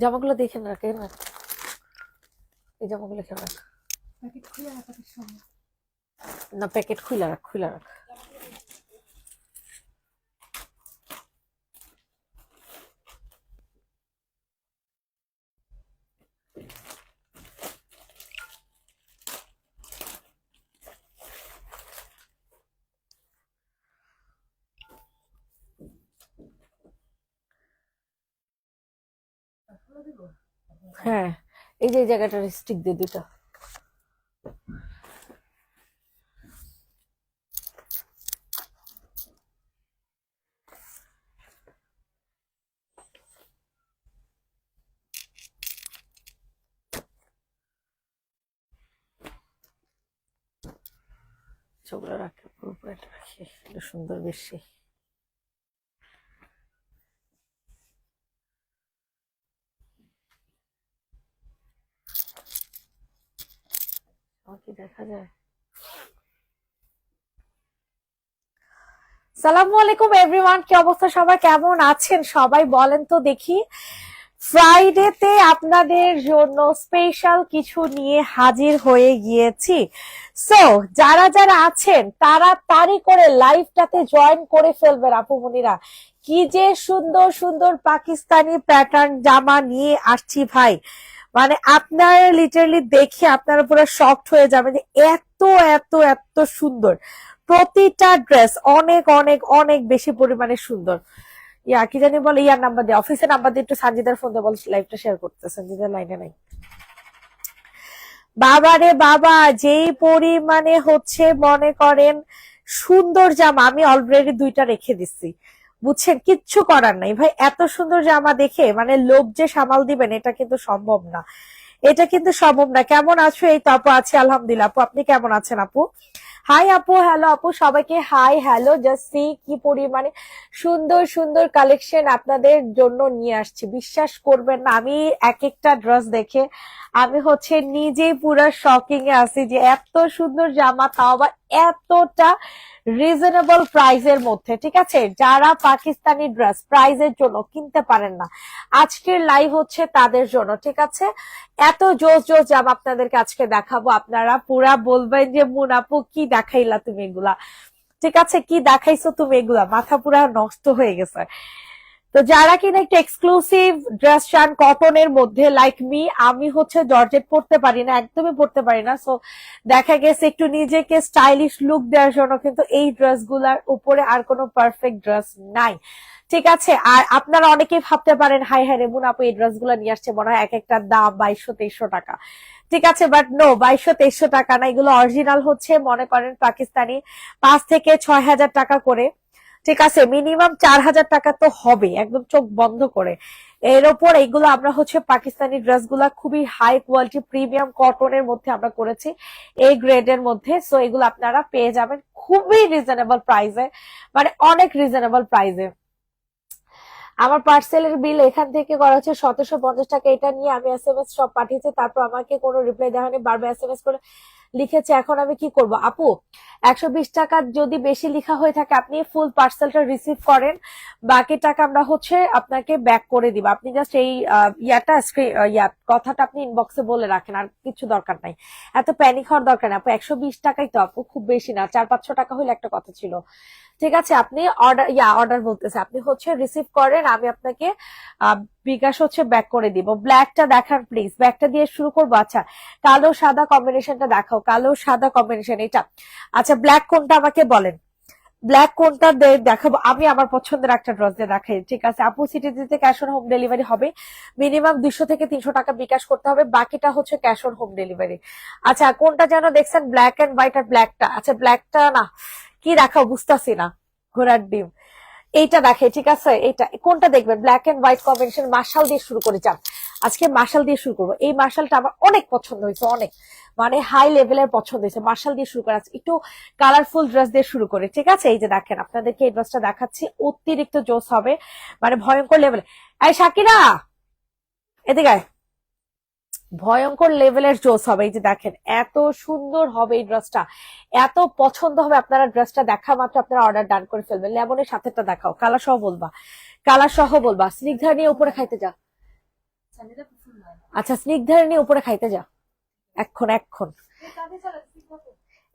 জামাগুলো দেখে রাখে না, এই জামাগুলো খেয়ে রাখ। না, প্যাকেট খুলে রাখ, খুলে রাখ। হ্যাঁ, এই যে এই জায়গাটা স্টিক দিয়ে দুটা। সেগুলো রাখে, উপরে রাখি, একটু সুন্দর বেশি। আমার কি দেখা যায়? সালামু আলাইকুম এভরিওয়ান, কি অবস্থা সবাই, কেমন আছেন সবাই বলেন তো দেখি। ফ্রাইডেতে আপনাদের জন্য স্পেশাল কিছু নিয়ে হাজির হয়ে গিয়েছি। সো যারা যারা আছেন তাড়াতাড়ি করে লাইভটাতে জয়েন করে ফেলবেন আপুমনিরা। কি যে সুন্দর সুন্দর পাকিস্তানি প্যাটার্ন জামা নিয়ে আসছি ভাই, মানে আপনারা লিটারালি দেখে আপনারা পুরো শকড হয়ে যাবেন যে এত এত এত সুন্দর। প্রতিটা ড্রেস অনেক অনেক অনেক বেশি পরিমাণে সুন্দর। কি জানি বলে, ইয়ার নাম্বার দিয়ে, অফিসের নাম্বার দিয়ে একটু সানজিদার ফোন দিয়ে বল লাইভটা শেয়ার করতে। সানজিদার লাইনে নাই। বাবা রে বাবা, যেই পরিমাণে হচ্ছে মনে করেন সুন্দর জামা, আমি অলরেডি দুইটা রেখে দিচ্ছি, বুঝছেন, কিচ্ছু করার নাই ভাই। এত সুন্দর জামা দেখে মানে লোভ যে সামাল দিবেন এটা কিন্তু সম্ভব না, এটা কিন্তু সম্ভব না। কেমন আছো? এই তো আপু আছি আলহামদুলিল্লাহ। আপু আপনি কেমন আছেন আপু? হাই আপু, হ্যালো আপু, সবাইকে হাই হ্যালো। জাস্ট সি কি পরিমাণে সুন্দর সুন্দর কালেকশন আপনাদের জন্য নিয়ে আসছি, বিশ্বাস করবেন না। আমি এক একটা ড্রেস দেখে আমি হচ্ছে নিজেই পুরো শকিং এ আছি যে এত সুন্দর জামা, তাও আবার এতটা রিজনেবল প্রাইসের মধ্যে। ঠিক আছে, যারা পাকিস্তানি ড্রেস প্রাইজের জন্য কিনতে পারেন না, আজকের লাইভ হচ্ছে তাদের জন্য। ঠিক আছে, এত জোস জোস জামা আপনাদেরকে আজকে দেখাবো, আপনারা পুরা বলবেন যে মুনাপু কি দেখাইলা তুমি এগুলা। ঠিক আছে, কি দেখাইছো তুমি এগুলা, মাথা পুরা নষ্ট হয়ে গেছে। তো যারা কিনা একটু এক্সক্লুসিভ ড্রেস চান কটনের মধ্যে, লাইক মি, আমি হচ্ছে জর্জেট পরতে পারি না, একদমই পরতে পারি না। সো দেখা গেছে একটু নিজেকে স্টাইলিশ লুক দেওয়ার জন্য কিন্তু এই ড্রেস গুলার উপরে আর কোনো পারফেক্ট ড্রেস নাই। ঠিক আছে, আর আপনারা অনেকেই ভাবতে পারেন হাই হাই রেমুন আপু এই ড্রেস গুলা নিয়ে আসছে, মনে হয় এক একটার দাম 2200-2300 টাকা। ঠিক আছে, বাট নো, 2200-2300 টাকা না, এগুলো অরিজিনাল হচ্ছে মনে করেন পাকিস্তানি 5 থেকে 6 হাজার টাকা করে। ঠিক আছে, মিনিমাম 4 হাজার টাকা তো হবে একদম চোখ বন্ধ করে। এর ওপর এইগুলো আমরা হচ্ছে পাকিস্তানি ড্রেস গুলা খুবই হাই কোয়ালিটি প্রিমিয়াম কটনের মধ্যে আমরা করেছি, এই গ্রেডের মধ্যে। সো এগুলো আপনারা পেয়ে যাবেন খুবই রিজনেবল প্রাইসে, মানে অনেক রিজনেবল প্রাইসে। আমার পার্সেলের বিল এখান থেকে করা হচ্ছে 1750 টাকা। এটা নিয়ে আমি SMS সব পাঠিয়েছি, তারপর আমাকে কোনো রিপ্লাই দেওয়া হয়নি, বারবার SMS করে লিখেছে। এখন আমি কি করব আপু? 120 টাকা যদি বেশি লেখা হয়ে থাকে আপনি ফুল পার্সেলটা রিসিভ করেন, বাকি টাকা আমরা হচ্ছে আপনাকে ব্যাক করে দিব। আপনি জাস্ট এই কথাটা আপনি ইনবক্সে বলে রাখেন, আর কিছু দরকার নাই, এত প্যানিক হওয়ার দরকার নেই আপু। 120 টাকাই তো আপু, খুব বেশি না, 400-500 টাকা হলে একটা কথা ছিল। ঠিক আছে, আপনি অর্ডার বলতেছে, আপনি হচ্ছে রিসিভ করেন, আমি আপনাকে বিকাশ হচ্ছে ব্যাক করে দিব। ব্ল্যাকটা দেখান প্লিজ, ব্ল্যাকটা দিয়ে শুরু করবো। আচ্ছা, কালো সাদা কম্বিনেশনটা দেখাও, কালো সাদা কম্বিনেশন এটা। আচ্ছা, ব্ল্যাক কোনটা আমাকে বলেন, ব্ল্যাক কোনটা দেখাবো আমি? আমার পছন্দের একটা ড্রেস দিয়ে দেখাই। ঠিক আছে আপু, সিটিতে ক্যাশ অন হোম ডেলিভারি হবে, মিনিমাম 200 থেকে 300 টাকা বিকাশ করতে হবে, বাকিটা হচ্ছে ক্যাশ অন হোম ডেলিভারি। আচ্ছা, কোনটা যেন দেখছেন, ব্ল্যাক এন্ড হোয়াইট আর ব্ল্যাকটা? আচ্ছা, ব্ল্যাকটা না, কি দেখাও বুঝতেছি না, ঘোড়ার ডিম এইটা দেখে। ঠিক আছে, এইটা কোনটা দেখবেন? ব্ল্যাক এন্ড হোয়াইট কম্বিনেশন, মার্শাল দিয়ে শুরু করে যান। আজকে মার্শাল দিয়ে শুরু করবো, এই মার্শালটা আমার অনেক পছন্দ হয়েছে, অনেক মানে হাই লেভেলের পছন্দ হয়েছে। মার্শাল দিয়ে শুরু করে, একটু কালারফুল ড্রেস দিয়ে শুরু করে। ঠিক আছে, এই যে দেখেন আপনাদেরকে এই ড্রেসটা দেখাচ্ছি, অতিরিক্ত জোস হবে, মানে ভয়ঙ্কর লেভেলে। এই শাকিরা এদিকে আয়। ভয়ঙ্কর লেভেলের জোস হবে, এই যে দেখেন এত সুন্দর হবে এই ড্রেসটা, এত পছন্দ হবে। আপনারা ড্রেসটা দেখা মাত্র আপনারা অর্ডার ডান করে ফেলবেন। লেমনের সাথেটা দেখাও, কালার সহ বলবা, কালার সহ বলবা। স্নিগ্ধা নিয়ে উপরে খাইতে যা, আচ্ছা স্নিগ্ধার নিয়ে উপরে খাইতে যা এখন এখন।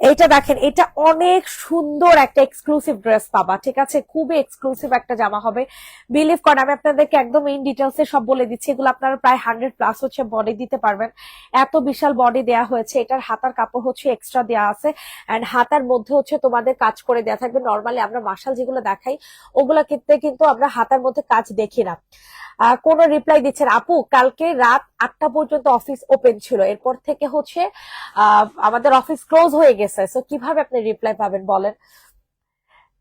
এইটা দেখেন, এটা অনেক সুন্দর একটা এক্সক্লুসিভ ড্রেস পাবা, ঠিক আছে, খুবই এক্সক্লুসিভ একটা জামা হবে। বিলিভ করেন আমি আপনাদেরকে একদম ইন ডিটেলসে সব বলে দিচ্ছি, এগুলো আপনারা প্রায় 100+ হচ্ছে বডি দিতে পারবেন, এত বিশাল বডি দেয়া হয়েছে। এটার হাতার কাপড় হচ্ছে এক্সট্রা দেওয়া আছে, এন্ড হাতার মধ্যে হচ্ছে তোমাদের কাজ করে দেওয়া থাকবে। নর্মালি আমরা মার্শাল যেগুলো দেখাই ওগুলা ক্ষেত্রে কিন্তু আমরা হাতার মধ্যে কাজ দেখি না। কোন রিপ্লাই দিচ্ছেন আপু, কালকে রাত 8টা পর্যন্ত অফিস ওপেন ছিল, এরপর থেকে হচ্ছে আমাদের অফিস ক্লোজ হয়ে গেছে। সো কিভাবে আপনি রিপ্লাই পাবেন বলেন,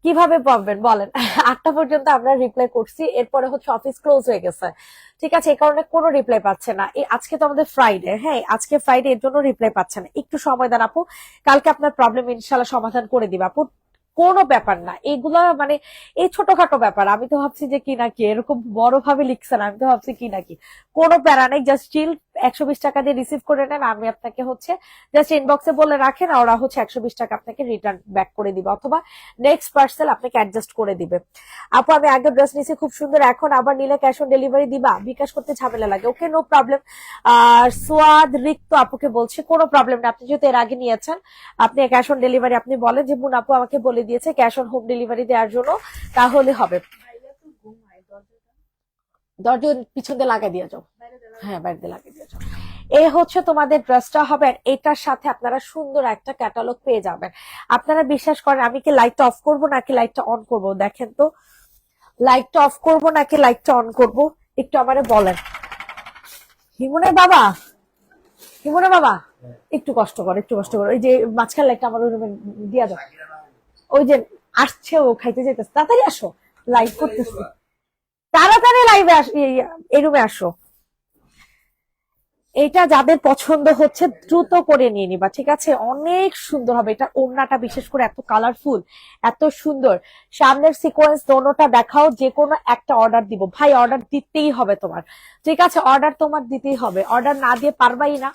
কিভাবে পাবেন বলেন? 8টা পর্যন্ত আমরা রিপ্লাই করছি, এরপরে হচ্ছে অফিস ক্লোজ হয়ে গেছে, ঠিক আছে, এই কারণে কোনো রিপ্লাই পাচ্ছে না। আজকে তো আমাদের ফ্রাইডে, হ্যাঁ আজকে ফ্রাইডে, এর জন্য রিপ্লাই পাচ্ছে না। একটু সময় দেন আপু, কালকে আপনার প্রবলেম ইনশাল্লাহ সমাধান করে দিবা আপু, কোনো ব্যাপার না এগুলা, মানে এই ছোটখাটো ব্যাপার। আমি তো ভাবছি যে কি নাকি এরকম বড় ভাবে লিখছেন, আমি তো ভাবছি কি নাকি, কোনো প্যারা নেই, জাস্ট চিল। 120 টাকা দিয়ে রিসিভ করে নেন, আমি আপনাকে হচ্ছে জাস্ট ইনবক্সে বলে রাখেন, ওরা হচ্ছে 120 টাকা আপনাকে রিটার্ন ব্যাক করে দিবে, অথবা নেক্সট পার্সেল আপনাকে অ্যাডজাস্ট করে দিবে। আপু আমি আগে ড্রেস নিয়েছি খুব সুন্দর, এখন আবার নিলে ক্যাশ অন ডেলিভারি দিবা? বিকাশ করতে ঝামেলা লাগে, ওকে নো প্রবলেম। আর সোয়াদ রিক্ত আপুকে বলছে কোনো প্রবলেম না, আপনি যেহেতু এর আগে নিয়েছেন আপনি ক্যাশ অন ডেলিভারি, আপনি বলেন যে মুন আপু আমাকে বলে দিয়েছে ক্যাশ অন হোম ডেলিভারি দেওয়ার জন্য, তাহলে হবে। দরজা পিছন দিয়ে লাগাই দিয়ে যাও, হ্যাঁ বাইরে দিয়ে লাগিয়ে দিয়ে যাও। এই হচ্ছে তোমাদের ড্রেসটা হবে, আর এটার সাথে আপনারা সুন্দর একটা ক্যাটালগ পেয়ে যাবেন। আপনারা বিশ্বাস করেন আমি কি লাইটটা অফ করব নাকি লাইটটা অন করব? দেখেন তো, লাইটটা অফ করব নাকি লাইটটা অন করব, একটু আমারে বলেন। হিমুনের বাবা, হিমুনের বাবা একটু কষ্ট করো, একটু কষ্ট করো, ওই যে মাঝখান লাইটটা আমার ওই রুমে দিয়া দাও। ওই যে আসছে ও খাইতে যেতেছে, তাড়াতাড়ি আসো, লাইভ করতেছি, তাড়াতাড়ি লাইভে এই রুমে আসো। এটা যাদের পছন্দ হচ্ছে দ্রুত করে নিয়ে নিবা, ঠিক আছে, অনেক সুন্দর হবে। এটা ওড়নাটা বিশেষ করে এত কালারফুল, এত সুন্দর, সামনের সিকোয়েন্স দোনোটা দেখাও। যে কোনো একটা অর্ডার দিব ভাই, অর্ডার দিতেই হবে তোমার, ঠিক আছে, অর্ডার তোমার দিতেই হবে, অর্ডার না দিয়ে পারবাই না,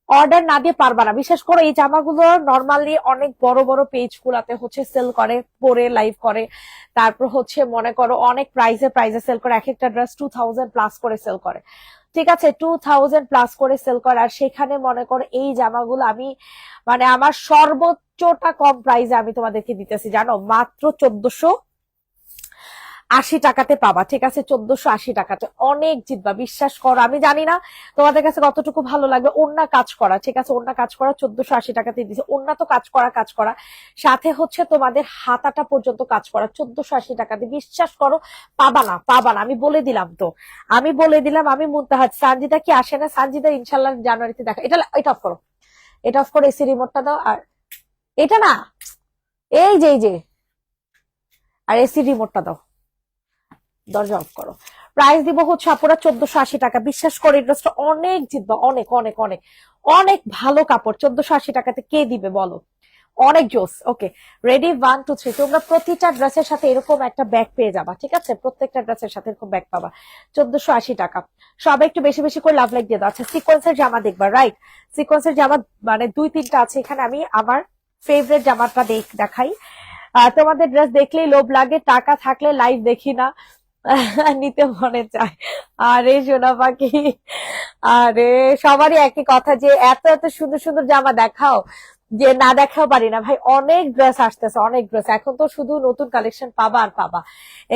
অর্ডার না দিয়ে পারবা না। বিশেষ করে এই জামাগুলো নর্মালি অনেক বড় বড় পেজ গুলাতে হচ্ছে সেল করে, পরে লাইভ করে, তারপর হচ্ছে মনে করো অনেক প্রাইজে সেল করে, এক একটা ড্রেস 2000+ করে সেল করে, ঠিক আছে, 2000+ করে সেল করে। আর সেখানে মনে করো এই জামাগুলো আমি, মানে আমার সর্বোচ্চটা কম প্রাইসে আমি তোমাদেরকে দিতেছি জানো, মাত্র 1480 টাকাতে পাবা, ঠিক আছে, 1480 টাকাতে অনেক জিতবা, বিশ্বাস করো। আমি জানি না তোমাদের কাছে কতটুকু ভালো লাগবে, ওড়না কাজ করা, ঠিক আছে, ওড়না কাজ করা 1480 টাকাতে দিচ্ছে। ওড়না তো কাজ করা সাথে হচ্ছে তোমাদের হাতাটা পর্যন্ত কাজ করা 1480 টাকাতে, বিশ্বাস করো পাবা না, পাবা না, আমি বলে দিলাম তো, আমি বলে দিলাম। আমি মুনতাহাজ, সানজিদা কি আসে না? সানজিদা ইনশাল্লাহ জানুয়ারিতে দেখা। এটা অফ করো, এটা অফ করো, এসি রিমোটটা দাও। আর এটা না, এই যে আর এসি রিমোটটা দাও, দরজা অফ করো। প্রাইস দিব হচ্ছে আপুরা 1480 টাকা। বিশ্বাস করে ড্রেসটা অনেক জিতবা, অনেক অনেক অনেক অনেক ভালো কাপড়। 1480 টাকাতে কে দিবে বলো? অনেক জোস। Okay ready, 1 2 3। তোমরা প্রতিটা ড্রেসের সাথে এরকম একটা ব্যাগ পেয়ে যাবা, ঠিক আছে, প্রত্যেকটা ড্রেসের সাথে এরকম ব্যাগ পাবা। 1480 টাকা। সবাই একটু বেশি বেশি করে লাভ লাইক দিয়ে দাও। আচ্ছা সিকোয়েন্সের জামা দেখবা, রাইট, সিকোয়েন্সের জামা মানে 2-3টা আছে এখানে। আমি আমার ফেভারিট জামাটা দেখাই। তোমাদের ড্রেস দেখলেই লোভ লাগে, টাকা থাকলে লাইভ দেখি না, নিতে মনে চায়। আরে সোনা পাখি, আরে সবারই একই কথা যে এত এত সুন্দর সুন্দর জামা দেখাও, যে না দেখাও পারি না ভাই। অনেক ড্রেস আসতেছে, অনেক ড্রেস, এখন তো শুধু নতুন কালেকশন পাবা আর পাবা।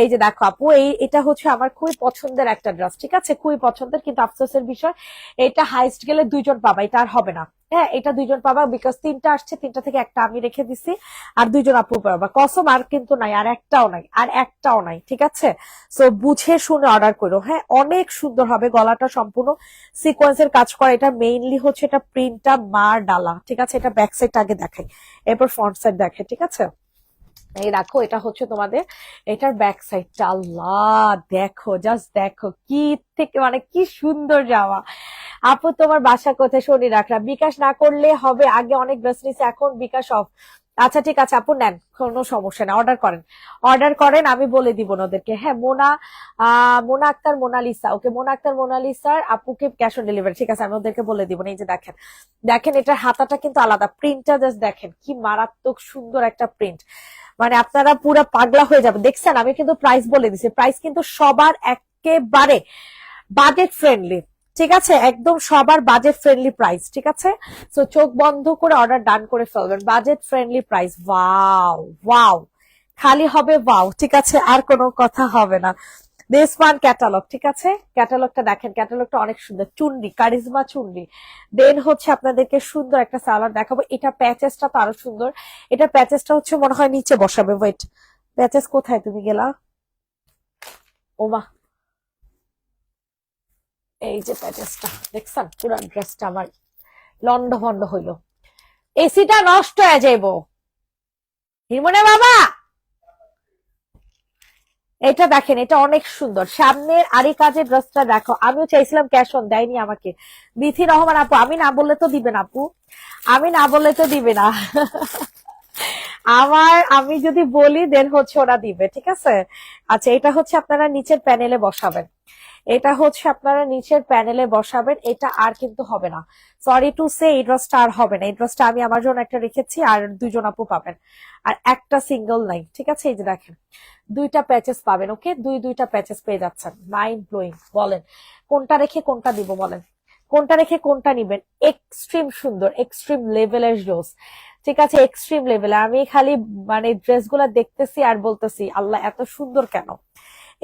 এই যে দেখো আপু, এটা হচ্ছে আমার খুবই পছন্দের একটা ড্রেস, ঠিক আছে, খুবই পছন্দের, কিন্তু আফসোসের বিষয় এটা হাইস্ট গেলে 2জন পাবা, এটা আর হবে না। হ্যাঁ এটা 2জন পাবা, বিকজ 3টা আসছে, 3টা থেকে একটা আমি রেখে দিছি, আর 2জন আপু পাবা, কসম আর কিন্তু নাই, আর একটাও নাই, আর একটাও নাই, ঠিক আছে। সো বুঝে শুনে অর্ডার করো, হ্যাঁ অনেক সুন্দর হবে। গলাটা সম্পূর্ণ সিকোয়েন্সের কাজ করা, এটা মেইনলি হচ্ছে এটা প্রিন্টটা মার ডালা, ঠিক আছে, এটা ব্যাক সাইড আগে দেখাই, এরপর ফ্রন্ট সাইড দেখে, ঠিক আছে। এই রাখো, এটা হচ্ছে তোমাদের এটার ব্যাক সাইডটা, আল্লাহ দেখো, জাস্ট দেখো কি থেকে, মানে কি সুন্দর জামা। আপু তোমার বাসা কোথায়? শনি রাখরা। বিকাশ না করলে হবে, আগে অনেক ড্রেস নিছে, এখন বিকাশ অফ। আচ্ছা ঠিক আছে আপু, নেন, কোনো সমস্যা না, অর্ডার করেন, অর্ডার করেন, আমি বলে দিব ওদেরকে। হ্যাঁ মোনা আক্তার মোনালিসা, ওকে মোনা আক্তার মোনালিসার আপুকে ক্যাশ অন ডেলিভারি, ঠিক আছে, আমি ওদেরকে বলে দিব। এই যে দেখেন, দেখেন এটার হাতাটা কিন্তু আলাদা, প্রিন্টটা জাস্ট দেখেন কি মারাত্মক সুন্দর একটা প্রিন্ট, মানে আপনারা পুরো পাগলা হয়ে যাবে। দেখছেন আমি কিন্তু প্রাইস বলে দিছি, প্রাইস কিন্তু সবার একেবারে বাজেট ফ্রেন্ডলি, ঠিক আছে, একদম সবার বাজেট ফ্রেন্ডলি প্রাইস, ঠিক আছে। সো চোখ বন্ধ করে অর্ডার ডান করে ফেলবেন, budget friendly price. Wow wow, খালি হবে ওয়াও, ঠিক আছে, আর কোনো কথা হবে না। দিস ওয়ান ক্যাটালগ, ঠিক আছে, ক্যাটালগটা দেখেন, ক্যাটালগটা অনেক সুন্দর, চুনরি, কারিজমা চুনরি। দেন হচ্ছে আপনাদেরকে সুন্দর একটা সালোয়ার দেখাবো, এটা প্যাচেসটা তো আরো সুন্দর। এটা প্যাচেসটা হচ্ছে মনে হয় নিচে বসাবে, ওয়েট, প্যাচেস কোথায় তুমি গেলা, ওমা, এই যে প্যাচেসটা দেখছেন, পুরো ড্রেসটা আমার লন্ড ভন্ড হইলো, এসিটা নষ্ট হয়ে যাইব, হিরমনে বাবা। এটা দেখেন, এটা অনেক সুন্দর, সামনের আরি কাজের ড্রেসটা দেখো, আমিও চাইছিলাম ক্যাশ অন, দেয়নি আমাকে বিথি রহমান আপু, আমি না বললে তো দিবে না আপু, আমি না বললে তো দিবে না আমি যদি বলি দেন হচ্ছে ওরা দিবে, ঠিক আছে। আচ্ছা, এটা হচ্ছে আপনারা নিচের প্যানেলে বসাবেন, এটা হচ্ছে আপনারা নিচের প্যানেলে বসাবেন, এটা আর কিন্তু হবে না, সরি টু সে, এই ড্রেসটা আর হবে না, এই ড্রেসটা আমি আমার জন্য একটা রেখেছি, আর দুজন আপু পাবেন, আর একটা সিঙ্গেল নাই, ঠিক আছে। এই যে দেখেন, দুইটা প্যাচেস পাবেন, ওকে, দুইটা প্যাচেস পেয়ে যাচ্ছেন, মাইন্ড ব্লোয়িং। বলেন কোনটা রেখে কোনটা দিব, বলেন কোনটা রেখে কোনটা নিবেন, এক্সট্রিম সুন্দর, এক্সট্রিম লেভেলের জোস, ঠিক আছে, এক্সট্রিম লেভেলে। আমি খালি মানে ড্রেসগুলো দেখতেছি আর বলতেছি আল্লাহ এত সুন্দর কেন।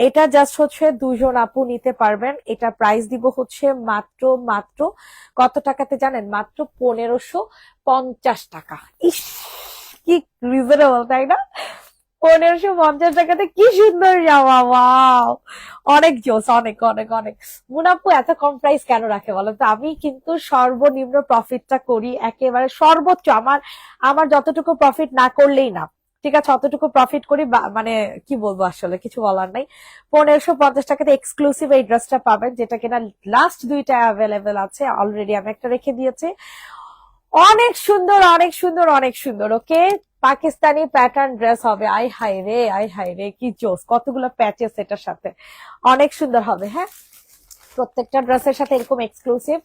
এটা জাস্ট হচ্ছে দুজন আপু নিতে পারবেন, এটা প্রাইস দিব হচ্ছে মাত্র মাত্র কত টাকাতে জানেন, মাত্র 1550 টাকা। ইস, কি রিজনেবল তাই না, 1550 টাকাতে কি সুন্দর জামা, ওয়াও, অনেক জোস, অনেক অনেক অনেক। মুনাপু এত কম প্রাইস কেন রাখে বলো তো, আমি কিন্তু সর্বনিম্ন প্রফিটটা করি, একেবারে সর্বোচ্চ, আমার আমার যতটুকু প্রফিট না করলেই না, ঠিক আছে, অতটুকু প্রফিট করি, মানে কি বলবো, আসলে কিছু বলার নাই। 1550 টাকাতে এক্সক্লুসিভ এই ড্রেসটা পাবেন, যেটা কিনা লাস্ট দুইটা অ্যাভেলেবেল আছে, অলরেডি আমি একটা রেখে দিয়েছি, অনেক সুন্দর অনেক সুন্দর অনেক সুন্দর, ওকে। পাকিস্তানি প্যাটার্ন ড্রেস হবে, আই হাই রে, আই হাই রে, কি জোস, কতগুলো প্যাচেস এটার সাথে, অনেক সুন্দর হবে। হ্যাঁ, প্রত্যেকটা ড্রেসের সাথে এরকম এক্সক্লুসিভ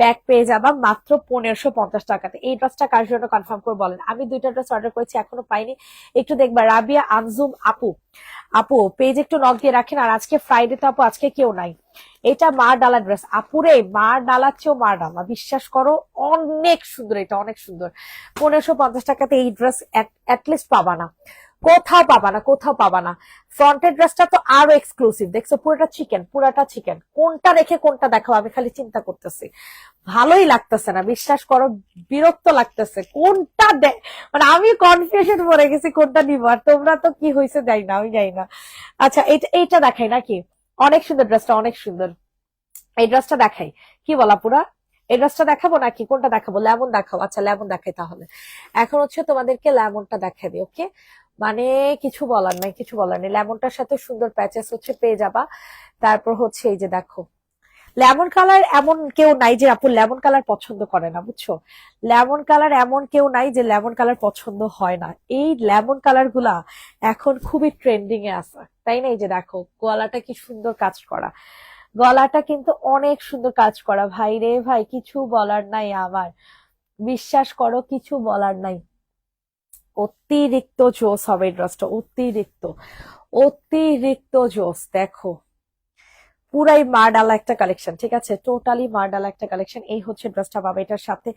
ব্যাগ পেয়ে যাবা মাত্র 1550 টাকাতে। এই ড্রেসটা কার জন্য কনফার্ম করে বলেন, আমি দুইটা ড্রেস অর্ডার করেছি, এখনো পাইনি, একটু দেখবা। রাবিয়া আনজুম আপু, আপু পেজ একটু নক দিয়ে রাখেন, আর আজকে ফ্রাইডে তো আপু, আজকে কেউ নাই। এটা মার ডালা ড্রেস আপুরে, মার ডালার চেয়েও মার ডালা, বিশ্বাস করো, অনেক সুন্দর, এটা অনেক সুন্দর। 1550 টাকাতে এই ড্রেস অ্যাটলিস্ট পাবা না, কোথাও পাবা না, কোথাও পাবা না। ফ্রন্টের ড্রেসটা তো আরো এক্সক্লুসিভ, দেখছো, পুরোটা চিকেন, পুরাটা চিকেন, কোনটা রেখে কোনটা দেখাবো আমি খালি চিন্তা করতেছি, ভালোই লাগতেছে না, বিশ্বাস করো, বিরক্ত লাগতেছে, কোনটা মানে আমি কনফিউশন পড়ে গেছি কোনটা নিবো, আর তোমরা তো কি হয়েছে যাই না, আমি যাই না। আচ্ছা, এইটা দেখাই নাকি, অনেক সুন্দর ড্রেসটা, অনেক সুন্দর, এই ড্রেসটা দেখাই, কি বলা পুরা, এই ড্রেসটা দেখাবো নাকি কোনটা দেখাবো, লেমন দেখাবো, আচ্ছা লেমন দেখাই তাহলে। এখন হচ্ছে তোমাদেরকে লেমনটা দেখাই দিই, ওকে, মানে কিছু বলার নাই, কিছু বলার নেই, লেমনটার সাথে সুন্দর প্যাচেস হচ্ছে পেয়ে যাবা। তারপর হচ্ছে এই যে দেখো, লেমন কালার এমন কেউ নাই যে আপু লেমন কালার পছন্দ করে না, বুঝছো, লেমন কালার এমন কেউ নাই যে লেমন কালার পছন্দ হয় না, এই লেমন কালার গুলা এখন খুবই ট্রেন্ডিং এ আছে, তাই না। এই যে দেখো, গলাটা কি সুন্দর কাজ করা, গলাটা কিন্তু অনেক সুন্দর কাজ করা, ভাই রে ভাই, কিছু বলার নাই আমার, বিশ্বাস করো, কিছু বলার নাই, অতিরিক্ত জোস হবে এই ড্রেসটা, অতিরিক্ত অতিরিক্ত জোস। দেখো, পুরাই মারডালা একটা কালেকশন, ঠিক আছে, টোটালি মারডালা একটা কালেকশন। এই হচ্ছে ড্রেসটা পাবা, এটার সাথে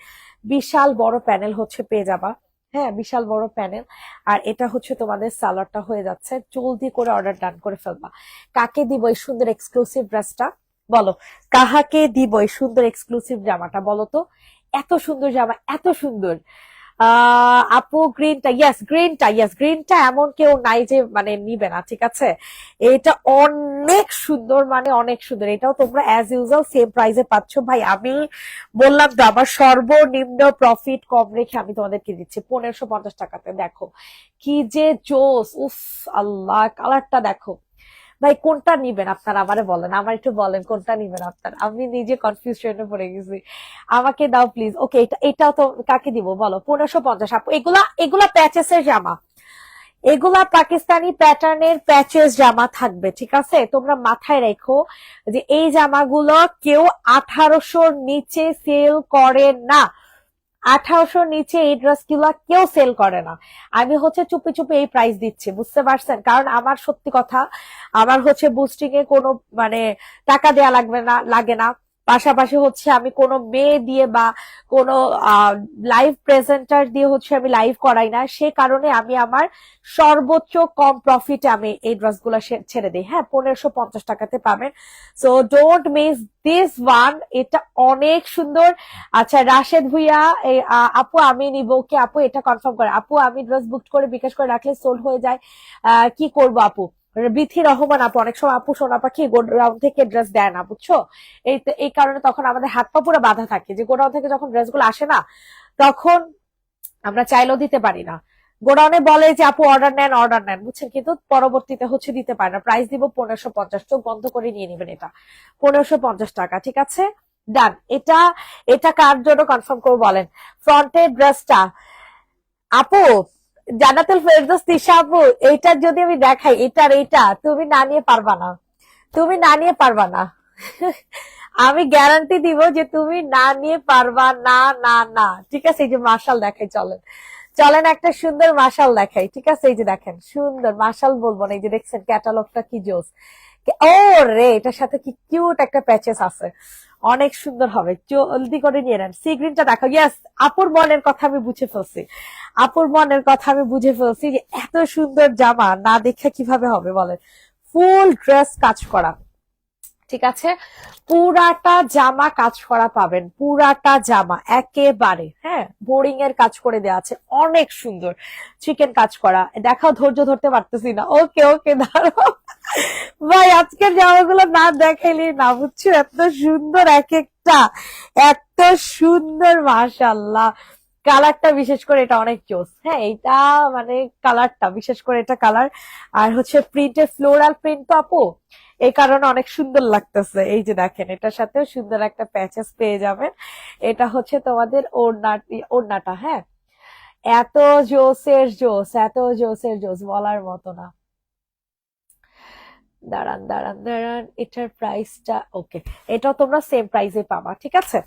বিশাল বড় প্যানেল হচ্ছে পেয়ে যাবা, হ্যাঁ, বিশাল বড় প্যানেল। আর এটা হচ্ছে তোমাদের সালোয়ারটা হয়ে যাচ্ছে, জলদি করে অর্ডার ডান করে ফেলবা। কাকে দিব এই সুন্দর এক্সক্লুসিভ ড্রেসটা, বলো, কাহাকে দিব এই সুন্দর এক্সক্লুসিভ জামাটা, বলো তো, এত সুন্দর জামা, এত সুন্দর। আপু গ্রিনটা, ইয়েস গ্রিনটা, ইয়েস গ্রিনটা এমন কেউ নাই যে মানে নিবে না, ঠিক আছে, এটা অনেক সুন্দর, মানে অনেক সুন্দর, এটাও তোমরা অ্যাজ ইউজুয়াল সেম প্রাইসে পাচ্ছ। ভাই আমি বললাম তো, আমার সর্বনিম্ন প্রফিট কম রেখে আমি তোমাদেরকে দিচ্ছি 1550 টাকাতে। দেখো কি যে জোস, উফ, আল্লাহ, কালারটা দেখো। ভাই কোনটা নিবেন আপনারা আমারে বলেন, আমার একটু বলেন কোনটা নিবেন আপনারা, আমি নিজে কনফিউশনে পড়ে গেছি, আমাকে দাও প্লিজ। ওকে, এটাও তো কাকে দিব বলো, 1550 আপু, এগুলা এগুলা প্যাচেসের জামা, এগুলা পাকিস্তানি প্যাটার্নের প্যাচেস জামা থাকবে, ঠিক আছে, তোমরা মাথায় রেখো যে এই জামাগুলো কেউ 1800-র নিচে সেল করে না, 1800 নিচে এই ড্রেস গুলা কেউ সেল করে না। আমি হচ্ছে চুপি চুপি এই প্রাইস দিচ্ছি, বুঝতে পারছেন? কারণ আমার সত্যি কথা, আমার হচ্ছে বুস্টিং এ কোনো মানে টাকা দেয়া লাগে না। পাশাপাশি হচ্ছে আমি কোনো মেয়ে দিয়ে বা কোনো লাইভ প্রেজেন্টার দিয়ে হচ্ছে আমি লাইভ করাই না, সে কারণে আমি আমার সর্বোচ্চ কম প্রফিটে আমি এই ড্রেসগুলো ছেড়ে দিই। হ্যাঁ, 1550 টাকাতে পাবেন। So don't miss this one, এটা অনেক সুন্দর। আচ্ছা রাশেদ ভুইয়া, আপু আমি নিব, ওকে আপু এটা কনফার্ম করে। আপু আমি ড্রেস বুক করে বিকাশ করে রাখলে সোল্ড হয়ে যায়, কি করব আপু? বিথি রহমান আপু, অনেক সময় আপু সোনা পাখি গোডাউন থেকে ড্রেস দেয় না, বুঝছো? এই কারণে তখন আমাদের হাত পা পুরো বাধা থাকে, যে গোডাউন থেকে যখন ড্রেসগুলো আসে না, তখন আমরা চাইলেও দিতে পারি না। গোডাউনে বলে যে আপু অর্ডার নেন, বুঝছেন, কিন্তু পরবর্তীতে হচ্ছে দিতে পারে না। প্রাইস দিব 1550, চোখ বন্ধ করে নিয়ে নেবেন এটা, 1550 টাকা, ঠিক আছে? ডান। এটা এটা কার জন্য কনফার্ম করবো বলেন? ফ্রন্টের ড্রেসটা আপু, জান্নাতুল ফেরদৌস তিশা আপু, এইটার যদি আমি দেখাই, এইটা তুমি না নিয়ে পারবা না, তুমি না নিয়ে পারবা না। আমি গ্যারান্টি দিব যে তুমি না নিয়ে পারবা না, না না, ঠিক আছে? এই যে মাশাল দেখাই, চলেন চলেন একটা সুন্দর মাশাল দেখাই, ঠিক আছে? এই যে দেখেন সুন্দর মাশাল, বলবো না, এই যে দেখছেন ক্যাটালগটা কি জোস। ও রে, এটার সাথে কি কিউট একটা প্যাচেস আছে, অনেক সুন্দর হবে, জলদি করে নিয়ে নেন। সি গ্রিনটা দেখো। ইয়েস, আপুর মনের কথা আমি বুঝে ফেলছি, আপুর মনের কথা আমি বুঝে ফেলছি যে এত সুন্দর জামা না দেখে কিভাবে হবে বলেন। ফুল ড্রেস কাজ করা, ঠিক আছে? পুরাটা জামা কাজ করা পাবেন, পুরাটা জামা একেবারে, হ্যাঁ, বোরিং এর কাজ করে দেওয়া আছে, অনেক সুন্দর চিকেন কাজ করা। দেখাও, ধৈর্য ধরতে পারতেছি না। ওকে ওকে, দাঁড়াও ভাই, আজকের জামাগুলো না দেখাইলি না, বুঝছো? এত সুন্দর এক একটা, এত সুন্দর, মাশাআল্লাহ। কালারটা বিশেষ করে এটা অনেক জোস, হ্যাঁ, এটা মানে কালারটা বিশেষ করে এটা কালার, আর হচ্ছে প্রিন্টে ফ্লোরাল প্রিন্ট তো আপু, এই কারণে অনেক সুন্দর লাগতেছে। এই যে দেখেন, এটার সাথেও সুন্দর একটা প্যাচেস পেয়ে যাবেন। এটা হচ্ছে তোমাদের ওড়নাটা, হ্যাঁ, এত জোসের জোস, এত জোসের জোস, বলার মতো না। দাঁড়ান, এটার প্রাইসটা ওকে, এটাও তোমরা সেম প্রাইসে পাবা, ঠিক আছে?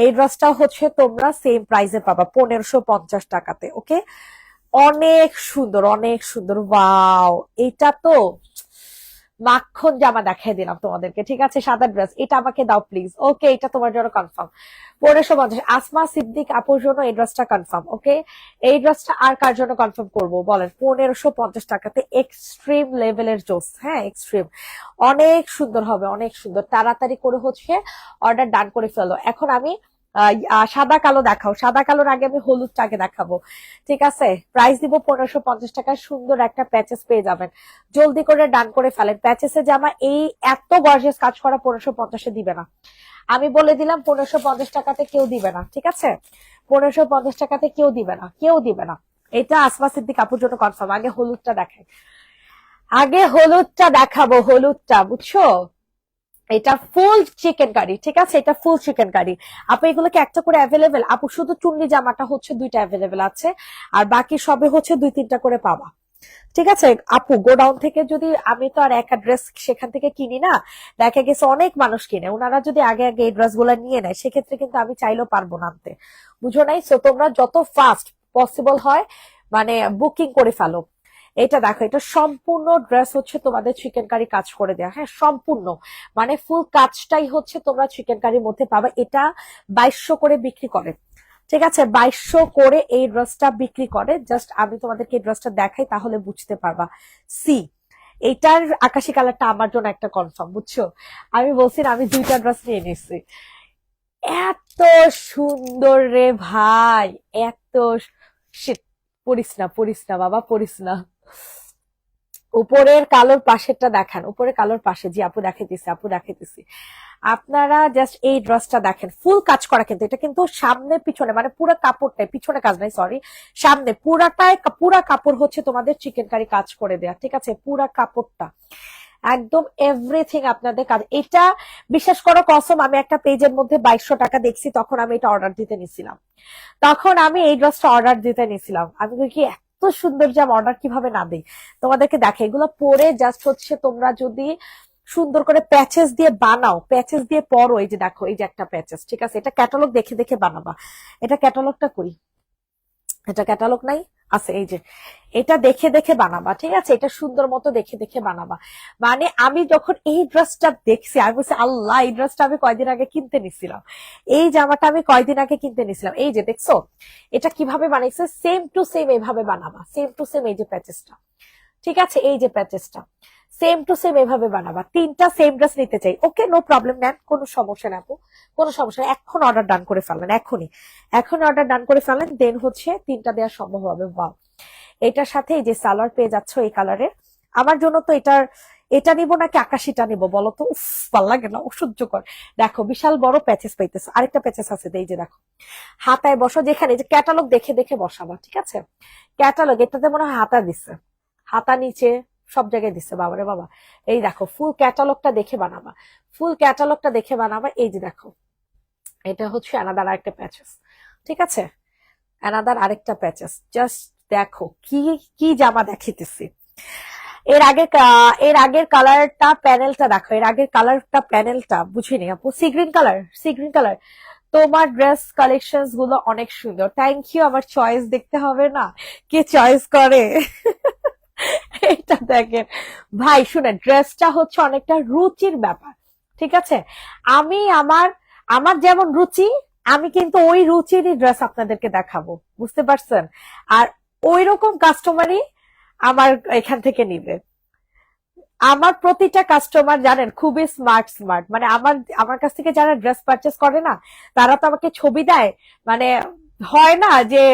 এই ড্রেসটা হচ্ছে তোমরা সেম প্রাইসে পাবা 1550 টাকাতে, ওকে? অনেক সুন্দর, অনেক সুন্দর, ওয়াও। এটা তো মাখন জামা দেখাই দিলাম তোমাদেরকে, ঠিক আছে? সাদা ড্রেস, এটা আমাকে দাও প্লিজ। ওকে, এটা তোমার জন্য কনফার্ম 1550। আসমা সিদ্দিক আপুর জন্য এই ড্রেসটা কনফার্ম, ওকে? এই ড্রেসটা আর কার জন্য কনফার্ম করবো বলেন? 1550 টাকাতে এক্সট্রিম লেভেলের জোস, হ্যাঁ, এক্সট্রিম, অনেক সুন্দর হবে, অনেক সুন্দর। তাড়াতাড়ি করে হচ্ছে অর্ডার ডান করে ফেলো। এখন আমি সাদা কালো দেখাও, সাদা কালোর আগে আমি হলুদটা আগে দেখাবো, ঠিক আছে? প্রাইস দিব 1550 টাকা, সুন্দর একটা প্যাচেস পেয়ে যাবেন, জলদি করে ডান করে ফেলেন। প্যাচেসের জামা এই এত গর্জিয়াস কাজ করা 1550-এ দিবে না, আমি বলে দিলাম। 1550 টাকাতে কেউ দিবে না, ঠিক আছে? 1550 টাকাতে কেউ দিবে না, কেউ দিবে না। এটা আসমা সিদ্দিক আপুর জন্য কনফার্ম। আগে হলুদটা দেখাই, আগে হলুদটা দেখাবো, হলুদটা, বুঝছো? এটা ফুল চিকেন কারি, ঠিক আছে? এটা ফুল চিকেন কারি। আপু এগুলোকে একটা করে অ্যাভেলেবেল? আপু শুধু চুন্নি জামাটা হচ্ছে দুইটা অ্যাভেলেবেল আছে, আর বাকি সবে হচ্ছে 2-3টা করে পাবা, ঠিক আছে? আপু গোডাউন থেকে যদি, আমি তো আর এক ড্রেস সেখান থেকে কিনি না, দেখা গেছে অনেক মানুষ কিনে, ওনারা যদি আগে আগে এই ড্রেস গুলা নিয়ে নেয়, সেক্ষেত্রে কিন্তু আমি চাইলেও পারবো না আনতে, বুঝো নাই? সো তোমরা যত ফাস্ট পসিবল হয় মানে বুকিং করে ফেলো। এটা দেখো, এটা সম্পূর্ণ ড্রেস হচ্ছে তোমাদের চিকেন কারি কাজ করে দেয়া, হ্যাঁ, সম্পূর্ণ মানে ফুল কাজটাই হচ্ছে তোমরা চিকেন কারির মধ্যে পাবা। এটা 2200 করে বিক্রি করে, ঠিক আছে? 2200 করে এই ড্রেসটা বিক্রি করে। জাস্ট আমি তোমাদেরকে এই ড্রেসটা দেখাই, তাহলে বুঝতে পারবা। সি, এইটার আকাশি কালারটা আমার জন্য একটা কনফার্ম, বুঝছো? আমি বলছি না, আমি দুইটা ড্রেস নিয়ে নিচ্ছি। এত সুন্দর রে ভাই, এত শিট, পড়িস না বাবা, পড়িস না। উপরের কালোর পাশেরটা দেখান, উপরের কালোর পাশে, জি আপু দেখাইতেছি, আপু দেখাইতেছি। আপনারা জাস্ট এই ড্রেসটা দেখেন, ফুল কাজ করা, কিন্তু এটা কিন্তু সামনে পিছনে মানে পুরো কাপড়টাই, পিছনে কাজ নাই, সরি, সামনে পুরাটাই, পুরা কাপড় হচ্ছে তোমাদের চিকেন কারি কাজ করে দেয়া, ঠিক আছে? পুরা কাপড়টা একদম এভরিথিং আপনাদের কাজ। এটা বিশেষ করো কসম, আমি একটা পেজের মধ্যে 2200 টাকা দেখছি, তখন আমি এটা অর্ডার দিতে নিছিলাম, তখন আমি এই ড্রেসটা অর্ডার দিতে নিছিলাম। আমি কি এত সুন্দর জামা অর্ডার কিভাবে না দিই? তোমাদেরকে দেখে, এগুলো পরে জাস্ট হচ্ছে তোমরা যদি সুন্দর করে প্যাচেস দিয়ে বানাও, প্যাচেস দিয়ে পরো। এই যে দেখো, এই যে একটা প্যাচেস, ঠিক আছে, এটা ক্যাটালগ দেখে দেখে বানাবা। এটা ক্যাটালগটা করি, এটা ক্যাটালগ নাই, আছে এই যে, এটা দেখে দেখে বানাবা, ঠিক আছে, এটা সুন্দর মতো দেখে দেখে বানাবা। মানে আমি যখন এই ড্রেসটা দেখছি আমি বলছি আল্লাহ, এই ড্রেসটা আমি কয়দিন আগে কিনতে নিছিলাম, এই জামাটা আমি কয়দিন আগে কিনতে নিছিলাম। এই যে দেখছো এটা কিভাবে বানাইছে, সেম টু সেম এইভাবে বানাবা, সেম টু সেম। এই যে প্যাচেসটা, ঠিক আছে, এই যে প্যাচেসটা সেম টু সেম এভাবে বানাবা। তিনটা সেম ড্রেস নিতে চাই, ওকে, নো প্রবলেম, নেন, কোনো সমস্যা না আপু, কোনো সমস্যা না। এখন অর্ডার ডান করে ফেললেন, এখনই, এখন অর্ডার ডান করে ফেললেন, দেন হচ্ছে তিনটা দেওয়া সম্ভব হবে। ওয়াও, এটার সাথে এই যে সালোয়ার পেয়ে যাচ্ছ এই কালারের। আমার জন্য তো এটা নিব নাকি আকাশিটা নিব বলো তো, উফ, ভাল লাগে না, অসহ্যকর। দেখো বিশাল বড় প্যাচেস পাইতেছো, আরেকটা প্যাচেস আছে, এই যে দেখো, হাতায় বসো, যেখানে যে ক্যাটালগ দেখে দেখে বসাবা, ঠিক আছে, ক্যাটালগ এটাতে মনে হয় হাতা দিচ্ছে, হাতা নিচে সব জায়গায় দিচ্ছে, বাবারে বাবা। এই দেখো ফুল ক্যাটালগটা দেখে বানাবা, ফুল ক্যাটালগটা দেখে বানাবা। এই যে দেখো, এটা হচ্ছে অ্যানাদার আরেকটা প্যাচেস, ঠিক আছে, অ্যানাদার আরেকটা প্যাচেস। জাস্ট দেখো কি কি জামা দেখিতেছি। এর আগের কালারটা প্যানেলটা দেখো, এর আগের কালারটা প্যানেলটা বুঝিনি আপু, sea green colour, sea green colour. তোমার ড্রেস কালেকশন গুলো অনেক সুন্দর, থ্যাংক ইউ। আমার চয়েস দেখতে হবে না, কে চয়েস করে। এটা দেখেন ভাই, শুনে, ড্রেসটা হচ্ছে অনেকটা রুচির ব্যাপার, ঠিক আছে। আমি আমার আমার যেমন রুচি, আমি কিন্তু ওই রুচিরই ড্রেস আপনাদেরকে দেখাবো, বুঝতে পারছেন। আর ওই রকম কাস্টমারই আমার এখান থেকে নিবে। আমার প্রতিটা কাস্টমার জানেন খুবই স্মার্ট স্মার্ট, মানে আমার আমার কাছ থেকে যারা ড্রেস পারচেস করে না, তারা তো আমাকে ছবি দেয়, মানে হয় না যে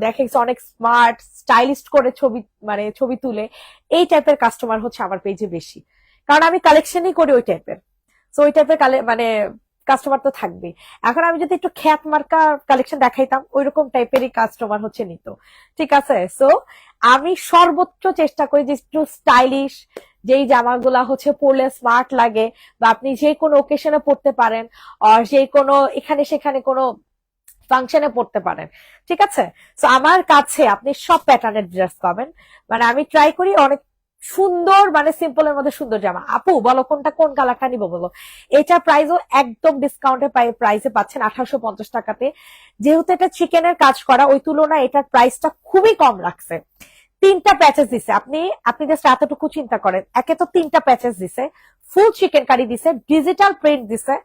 দেখে অনেক স্মার্ট স্টাইলিস্ট করে ছবি, মানে ছবি তুলে, এই টাইপের কাস্টমার হচ্ছে আমার পেজে বেশি, কারণ আমি কালেকশনই করি ওই টাইপের। তো ওই টাইপের মানে কাস্টমার তো থাকবেই। এখন আমি যদি একটু খ্যাত মার্কা কালেকশন দেখাইতাম, ওইরকম টাইপেরই কাস্টমার হচ্ছে নিত, ঠিক আছে। সো আমি সর্বোচ্চ চেষ্টা করি যে একটু স্টাইলিশ, যেই জামাগুলা হচ্ছে পরলে স্মার্ট লাগে, বা আপনি যে কোনো ওকেশনে পড়তে পারেন, আর যে কোনো এখানে সেখানে কোনো ফাংশনে পড়তে পারেন, ঠিক আছে। তো আমার কাছে আপনি সব প্যাটার্নের ড্রেস পাবেন, মানে আমি ট্রাই করি অনেক সুন্দর, মানে সিম্পলের মধ্যে সুন্দর জামা। আপু বলো কোনটা, কোন কালারটা নিবো বলো। এটার প্রাইসও একদম ডিসকাউন্টে প্রাইসে পাচ্ছেন 1850 টাকাতে। যেহেতু এটা চিকেনের কাজ করা, ওই তুলনায় এটার প্রাইসটা খুবই কম রাখছে। তিনটা প্যাচেস দিছে, আপনি আপনি জাস্ট এতটুকু চিন্তা করেন, একে তো তিনটা প্যাচেস দিছে, ফুল চিকেন কারি দিছে, ডিজিটাল প্রিন্ট দিছে,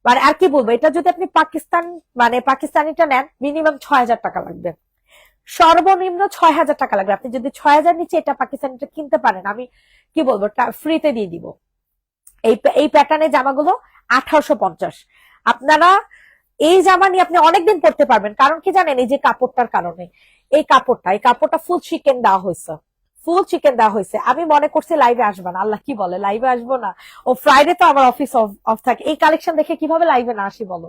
মানে আর কি বলবো, এটা যদি আপনি পাকিস্তান, মানে পাকিস্তানিটা নেন মিনিমাম 6000 টাকা লাগবে, সর্বনিম্ন 6000 টাকা লাগবে। আপনি যদি 6000 নিচে এটা পাকিস্তানিটা কিনতে পারেন, আমি কি বলবো, ফ্রিতে দিয়ে দিব। এই প্যাটার্নের জামাগুলো 1850। আপনারা এই জামা নিয়ে আপনি অনেকদিন পরতে পারবেন, কারণ কি জানেন, এই যে কাপড়টার কারণে, এই কাপড়টা ফুল চিকেন দেওয়া হয়েছে, ফুল চিকেন দেওয়া হয়েছে। আমি মনে করছি লাইভে আসবো না, আল্লাহ কি বলে লাইভে আসবো না, ও ফ্রাইডে তো আমার অফিস অফ থাকে, এই কালেকশন দেখে কিভাবে লাইভে না আসি বলো।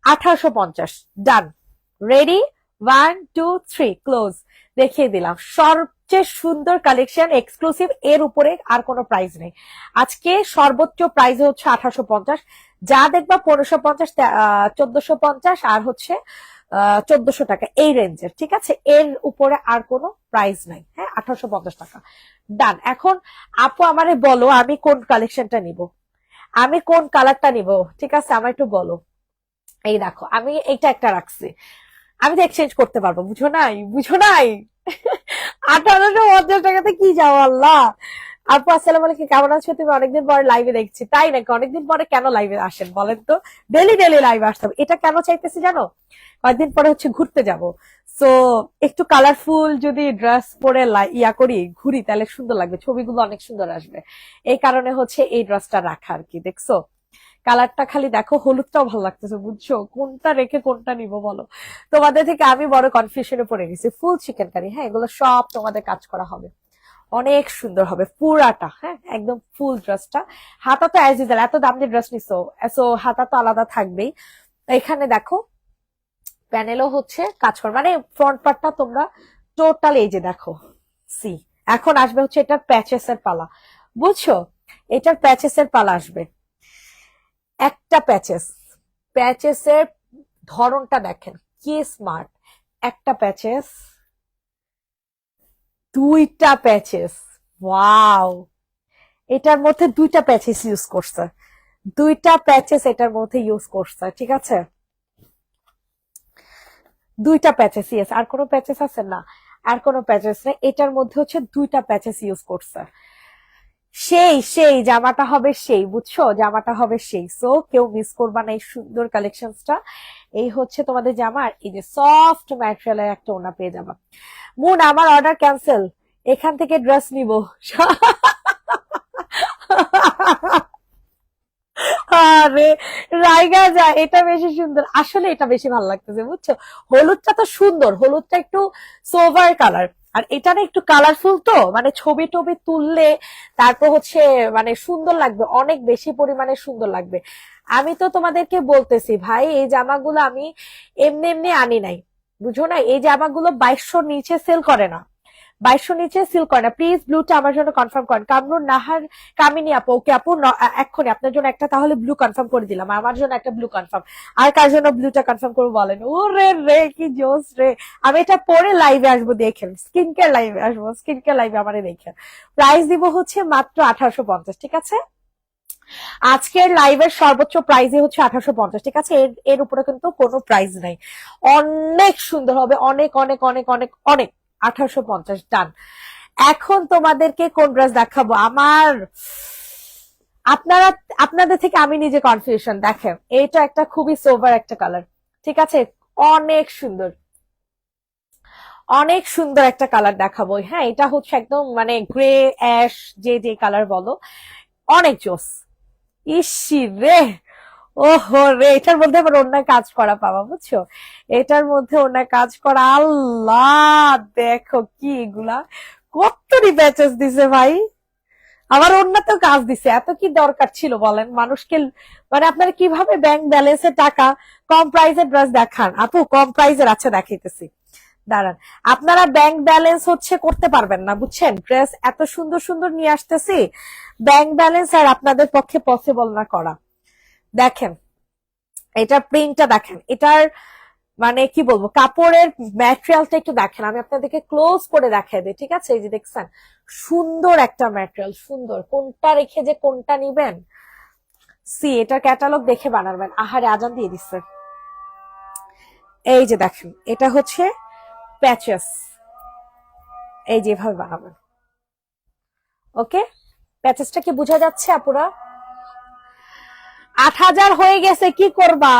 1850, ডান, রেডি, 1 2 3 ক্লোজ। দেখিয়ে দিলাম সবচেয়ে সুন্দর কালেকশন, এক্সক্লুসিভ, এর উপরে আর কোনো প্রাইস নেই। আজকে সর্বোচ্চ প্রাইস হচ্ছে 1850, যা দেখবা 1550, 1450, আর হচ্ছে 1400 টাকা, এই রেঞ্জের, ঠিক আছে। এর উপরে আর কোনো প্রাইস নাই, হ্যাঁ, 1850 টাকা, ডান। এখন আপু আমারে বলো আমি কোন কালেকশনটা নিব, আমি কোন কালারটা নিব, ঠিক আছে, আমার একটু বলো। এই দেখো আমি এইটা একটা রাখছি, আমি তো এক্সচেঞ্জ করতে পারবো, বুঝো নাই, বুঝো নাই। 1850 টাকাতে কি যাও আল্লাহ। আপু আসসালামু আলাইকুম, কেমন আছো তুমি, অনেকদিন পরে লাইভে দেখছি। তাই নাকি, অনেকদিন পরে কেন লাইভে আসেন বলেন তো, ডেলি ডেলি লাইভে আসতে হবে। এটা কেন চাইতেছি জানো, কয়েকদিন পরে হচ্ছে ঘুরতে যাব, সো একটু কালারফুল যদি ড্রেস পরে ইয়া করি, ঘুরি, তাহলে সুন্দর লাগবে, ছবিগুলো অনেক সুন্দর আসবে। এই কারণে হচ্ছে এই ড্রেসটা রাখা আর কি, দেখছো কালারটা খালি দেখো, হলুদটাও ভালো লাগতেছে, বুঝছো, কোনটা রেখে কোনটা নিব বলো। তোমাদের থেকে আমি বড় কনফিউশনে পড়ে গেছি। ফুল চিকেন কারি, হ্যাঁ, এগুলো সব তোমাদের কাজ করা হবে, অনেক সুন্দর হবে পুরাটা, হ্যাঁ, একদম ফুল ড্রেসটা। হাতা তো অ্যাজ ইউজুয়াল, এত দাম দিয়ে ড্রেস নিছো, সো হাতা তো আলাদা থাকবেই। এখানে দেখো প্যানেলও হচ্ছে কাজ কর, মানে ফ্রন্ট পার্টটা তোমরা টোটাল, এই যে দেখো, সি। এখন আসবে হচ্ছে এটার প্যাচেসের পালা, বুঝছো, এটার প্যাচেসের পালা আসবে। একটা প্যাচেসের ধরনটা দেখেন কি স্মার্ট, একটা প্যাচেস, দুইটা প্যাচেস, ওয়াও, এটার মধ্যে দুইটা প্যাচেস ইউজ করছে, দুইটা প্যাচেস এটার মধ্যে ইউজ করছে, ঠিক আছে, দুইটা প্যাচেস, ইয়েস। আর কোনো প্যাচেস আছে না, আর কোনো প্যাচেস নেই, এটার মধ্যে হচ্ছে দুইটা প্যাচেস ইউজ করছে। সেই সেই জামাটা হবে সেই, বুঝছো, জামাটা হবে সেই। সো কেউ মিস করবা না এই সুন্দর কালেকশনসটা। এই হচ্ছে তোমাদের জামা, আর এই যে সফট ম্যাটেরিয়ালের একটা ওড়না পেয়ে যাবা। মুন, আমার অর্ডার ক্যান্সেল, এখান থেকে ড্রেস নিব। আরে রাইগা যায়, এটা বেশি সুন্দর, আসলে এটা বেশি ভালো লাগতেছে, বুঝছো। হলুদটা তো সুন্দর, হলুদটা একটু সোভার কালার, আর এটা না একটু কালারফুল, তো মানে ছবি টবি তুললে তারপর হচ্ছে মানে সুন্দর লাগবে, অনেক বেশি পরিমাণে সুন্দর লাগবে। আমি তো তোমাদেরকে বলতেছি ভাই, এই জামাগুলো আমি এমনি এমনি আনি নাই, বুঝো না, এই জামাগুলো 2200 নিচে সেল করে না, 2200 নিচে সিল করে না। প্লিজ ব্লুটা আমার জন্য কনফার্ম করেন। কামরুন নাহার, কামিনী আপু, ওকে আপু, এক্ষুনি আপনার জন্য একটা তাহলে ব্লু কনফার্ম করে দিলাম, আমার জন্য একটা ব্লু কনফার্ম। আর কার জন্য ব্লুটা কনফার্ম করবো বলেন। ও রে রে, কি জোস রে। আমি এটা পরে লাইভে আসবো, দেখেন, স্কিন কেয়ার লাইভে আসবো, স্কিন কেয়ার লাইভে আমারে দেখেন। প্রাইস দিব হচ্ছে মাত্র 1850, ঠিক আছে। আজকের লাইভের সর্বোচ্চ প্রাইজই হচ্ছে 1850, ঠিক আছে, এর এর উপরে কিন্তু কোনো প্রাইস নাই। অনেক সুন্দর হবে, অনেক অনেক অনেক অনেক অনেক। 1850 ডান। এখন তোমাদেরকে কোন ড্রেস দেখাবো আমার, আপনারা, আপনাদের থেকে আমি নিজে কনফিউশন। দেখেন, এটা একটা খুবই সোভার একটা কালার, ঠিক আছে, অনেক সুন্দর, অনেক সুন্দর একটা কালার দেখাবো। হ্যাঁ, এটা হচ্ছে একদম মানে গ্রে অ্যাশ, যে যে কালার বলো, অনেক জোস। ইসি রে, ওহো রে, এটার মধ্যে আবার অন্যায় কাজ করা পাবা, বুঝছো, এটার মধ্যে অন্যায় কাজ করা, আল্লাহ দেখো কি এগুলা, কতটি ব্যাচেস দিছে ভাই, আমার অন্যতেও কাজ দিছে, এত কি দরকার ছিল বলেন মানুষকে, মানে আপনারা কিভাবে ব্যাংক ব্যালেন্সে টাকা, কম প্রাইসের ড্রেস দেখান আপু, কম প্রাইসের আছে দেখাইতেছি, দাঁড়ান। আপনারা ব্যাংক ব্যালেন্স হচ্ছে করতে পারবেন না, বুঝছেন, ড্রেস এত সুন্দর সুন্দর নিয়ে আসতেছি, ব্যাংক ব্যালেন্স আর আপনাদের পক্ষে পসিবল না করা। দেখেন, এটার প্রিন্টটা দেখেন, এটার মানে কি বলবো, কাপড়ের ম্যাটেরিয়ালটা একটু দেখেন, আমি আপনাদেরকে ক্লোজ করে দেখাই দিই, ঠিক আছে, এই যে দেখছেন, সুন্দর একটা ম্যাটেরিয়াল, সুন্দর, কোনটা রেখে যে কোনটা নিবেন, সি এটার ক্যাটালগ দেখে বানাবেন। আহারে আজান দিয়ে দিচ্ছে। এই যে দেখেন, এটা হচ্ছে প্যাচেস, এই যেভাবে বানাবেন, ওকে, প্যাচেসটা কি বোঝা যাচ্ছে আপুরা? 8000 হয়ে গেছে, কি করবা?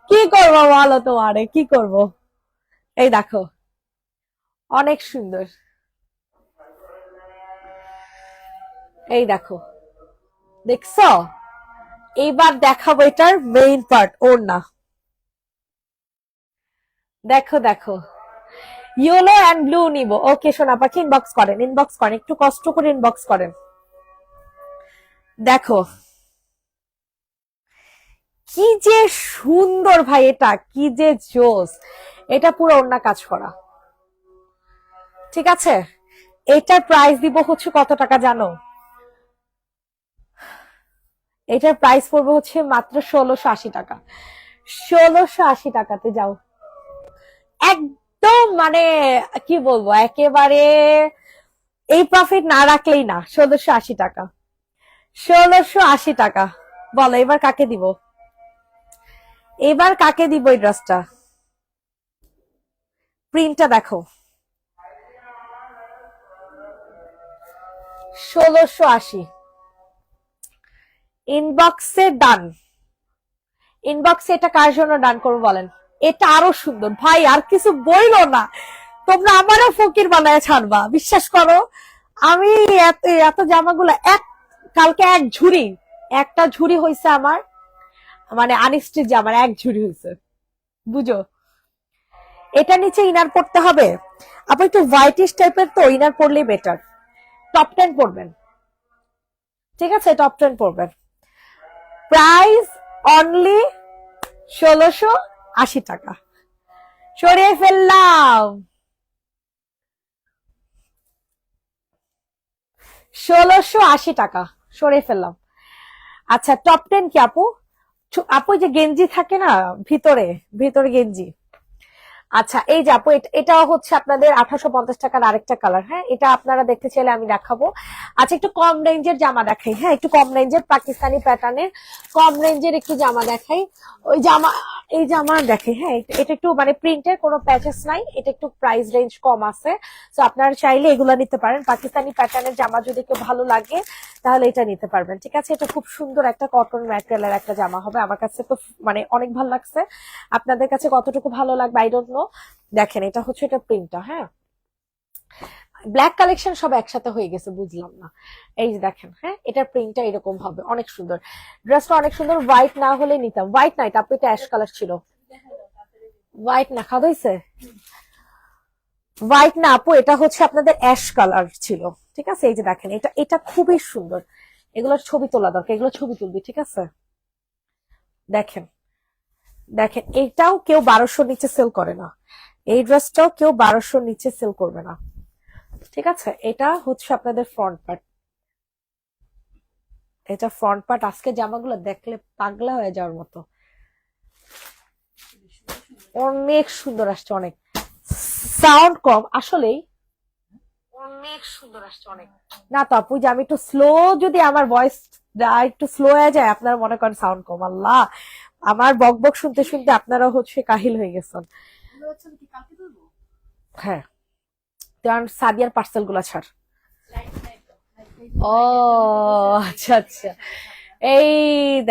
কি করবো বলো, তোমারে কি করব। এই দেখো, অনেক সুন্দর, এই দেখো, দেখছো, এইবার দেখাবো এটার মেইন পার্ট, ওর না, দেখো দেখো, ইয়েলো এন্ড ব্লু নিব, ওকে সোনা পাখি, ইনবক্স করেন, ইনবক্স করেন, একটু কষ্ট করে ইনবক্স করেন। দেখো কি যে সুন্দর ভাই, এটা কি যে জোস, এটা পুরো অন্য কাজ করা, ঠিক আছে। এটার প্রাইস দিব হচ্ছে কত টাকা জানো, এটার প্রাইস পড়বে হচ্ছে মাত্র 1680 টাকা, 1680 টাকাতে যাও, একদম মানে কি বলবো, একেবারে এই প্রফিট না রাখলেই না। 1680 টাকা, 1680 টাকা, বলো এবার কাকে দিব, এবার কাকে দিব এই ড্রেসটা, প্রিন্টটা দেখো, 1680, ইনবক্সে ডান, ইনবক্সে এটা কার জন্য ডান করবো বলেন, এটা আরো সুন্দর ভাই, আর কিছু বইলো না, তোমরা আমারও ফকির বানায় ছাড়বা, বিশ্বাস করো। আমি এত এত জামাগুলো কালকে এক ঝুড়ি, একটা ঝুড়ি হয়েছে আমার, মানে আনস্টিচ জামার এক ঝুড়ি হয়েছে, বুঝো। এটা নিচে ইনার পড়তে হবে, আপনি একটু হোয়াইটিশ টাইপের, তো ইনার পড়লেই বেটার। টপ 10 পড়বেন, ঠিক আছে, টপ 10 পড়বেন। প্রাইস অনলি 1680 টাকা, সরিয়ে ফেললাম, 1680 টাকা সরিয়ে ফেললাম। আচ্ছা, টপ 10 কি আপু, আপু যে গেঞ্জি থাকে না ভিতরে, ভিতরে গেঞ্জি, আচ্ছা এই যে আপু এটা হচ্ছে আপনাদের 1850 টাকার আরেকটা কালার। হ্যাঁ, এটা আপনারা দেখতে চাইলে আমি দেখাবো। আচ্ছা একটু কম রেঞ্জের জামা দেখাই। হ্যাঁ, একটু কম রেঞ্জের পাকিস্তানি প্যাটার্নের কম রেঞ্জের একটু জামা দেখাই। ওই জামা, এই জামা দেখাই। হ্যাঁ, এটা একটু মানে প্রিন্টের কোনো প্যাচেস নাই, এটা একটু প্রাইস রেঞ্জ কম আছে। তো আপনারা চাইলে এগুলা নিতে পারেন। পাকিস্তানি প্যাটার্নের জামা যদি কেউ ভালো লাগে তাহলে এটা নিতে পারবেন। ঠিক আছে, এটা খুব সুন্দর একটা কটন ম্যাটেরিয়ালের একটা জামা হবে। আমার কাছে তো মানে অনেক ভালো লাগছে। আপনাদের কাছে কতটুকু ভালো লাগবে আই ডোন্ট নো। দেখেন এটা হচ্ছে এটা প্রিন্টটা। হ্যাঁ, ব্ল্যাক কালেকশন সব একসাথে হয়ে গেছে, বুঝলাম না। এই যে দেখেন, হ্যাঁ এটার প্রিন্টটা এরকম হবে, অনেক সুন্দর। ড্রেসটা অনেক সুন্দর। হোয়াইট না হলে নিতাম, হোয়াইট না, এটা আপু এটা অ্যাশ কালার ছিল। হোয়াইট না, খাওয়া হয়েছে? হোয়াইট না আপু, এটা হচ্ছে আপনাদের অ্যাশ কালার ছিল। ঠিক আছে, এই যে দেখেন এটা এটা খুবই সুন্দর। এগুলোর ছবি তোলা দরকার, এগুলো ছবি তুলবি। ঠিক আছে, দেখেন দেখেন এইটাও কেউ 1200 নিচে সেল করে না। এই ড্রেসটাও কেউ 1200 নিচে সেল করবে না। ঠিক আছে, এটা হচ্ছে আপনাদের ফ্রন্ট পার্ট। এটা ফ্রন্ট পার্ট। আজকে জামাগুলো দেখলে পাগলা হয়ে যাওয়ার মতো, অনেক সুন্দর আসছে। অনেক সাউন্ড কম আসলেই, অনেক সুন্দর আসছে অনেক। না তো আপু, যে আমি একটু স্লো, যদি আমার ভয়েস একটু স্লো হয়ে যায় আপনারা মনে করেন সাউন্ড কম। আল্লাহ, আমার বক বক শুনতে শুনতে আপনারা হচ্ছে কাহিল হয়ে গেছেন। হ্যাঁ, কারণ সাদিয়ার পার্সেল গুলা ছাড়। ও আচ্ছা আচ্ছা, এই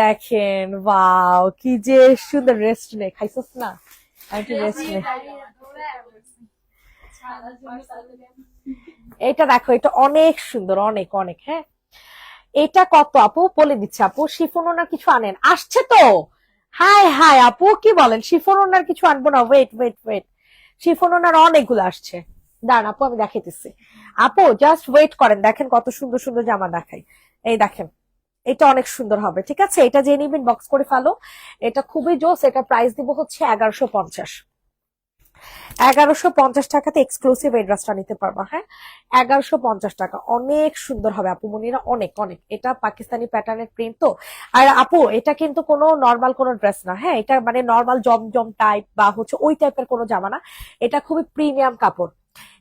দেখেন, ওয়াও কি যে সুন্দর। রেস্ট নে, খাইছস না? আর একটু রেস্ট নে। এটা দেখো, এটা অনেক সুন্দর, অনেক অনেক। হ্যাঁ, এটা কত আপু বলে দিচ্ছে। আপু শিফন ওনার কিছু আনেন, আসছে তো। হাই হাই আপু, কি বলেন? শিফন ওনার কিছু আনবো না? ওয়েট ওয়েট ওয়েট, শিফন ওনার অনেকগুলো আসছে। দাঁড়ান আপু, আমি দেখাইতেছি। আপু জাস্ট ওয়েট করেন, দেখেন কত সুন্দর সুন্দর জামা দেখাই। এই দেখেন, এটা অনেক সুন্দর হবে। ঠিক আছে, এটা যে নিবেন বক্স করে ফেলো। এটা খুবই জোস। এটা প্রাইস দিব হচ্ছে 1150। 1150 টাকাতে এক্সক্লুসিভ এই ড্রেসটা নিতে পারবা। হ্যাঁ, 1150 টাকা, অনেক সুন্দর হবে আপু মনিরা, অনেক অনেক। এটা পাকিস্তানি প্যাটার্নের প্রিন্ট তো। আর আপু এটা কিন্তু কোনো নর্মাল কোনো ড্রেস না। হ্যাঁ, এটা মানে নর্মাল জমজম টাইপ বা হচ্ছে ওই টাইপের কোনো জামা না। এটা খুবই প্রিমিয়াম কাপড়।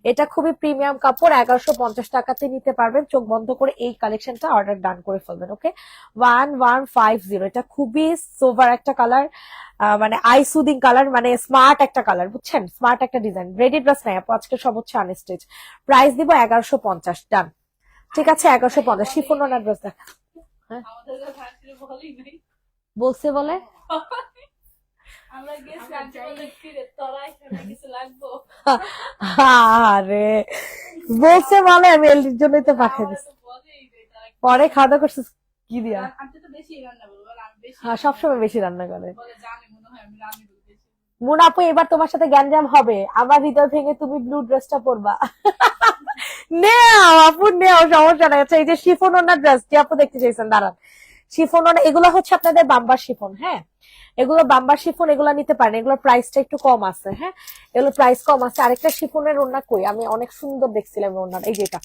এটা খুবই প্রিমিয়াম কাপড়। 1150 টাকাতে নিতে পারবেন। চোখ বন্ধ করে এই কালেকশনটা অর্ডার ডান করে ফেলবেন। ওকে, 1150। এটা খুবই সোভার একটা কালার, মানে আই সুদিং কালার, মানে স্মার্ট একটা কালার, বুঝছেন? স্মার্ট একটা ডিজাইন। রেডি ড্রেস নাই আপু, আজকে সব হচ্ছে আনস্টিচ। প্রাইস দিব 1150। ডান, ঠিক আছে 1150। শিফন ওনার ড্রেস দেখা। হ্যাঁ, বলছে বলে আরে বলছে বলে, আমি এর জন্যই তো পাঠিয়ে দিচ্ছি। পরে খাওয়া দাওয়া করছিস কি দিয়া? হ্যাঁ, সবসময় বেশি রান্না করে। মুন আপু, এবার তোমার সাথে গ্যাঞ্জাম হবে। আমার হৃদয় ভেঙে তুমি ব্লু ড্রেসটা পরবা। নেও আপু নেও, সমস্যা নাই। আচ্ছা এই যে শিফন ওনার ড্রেস যে আপু দেখতে চাইছেন, দাঁড়ান। শিফন ওনা, এগুলো হচ্ছে আপনাদের বাম্বার শিফন। হ্যাঁ, এগুলো বাম্বার শিফন, এগুলো নিতে পারেন। এগুলোর প্রাইসটা একটু কম আছে। হ্যাঁ, এগুলো প্রাইস কম আছে। আরেকটা শিফনের ওড়না কই, আমি অনেক সুন্দর দেখছিলাম ওড়নার। এই যে এটা,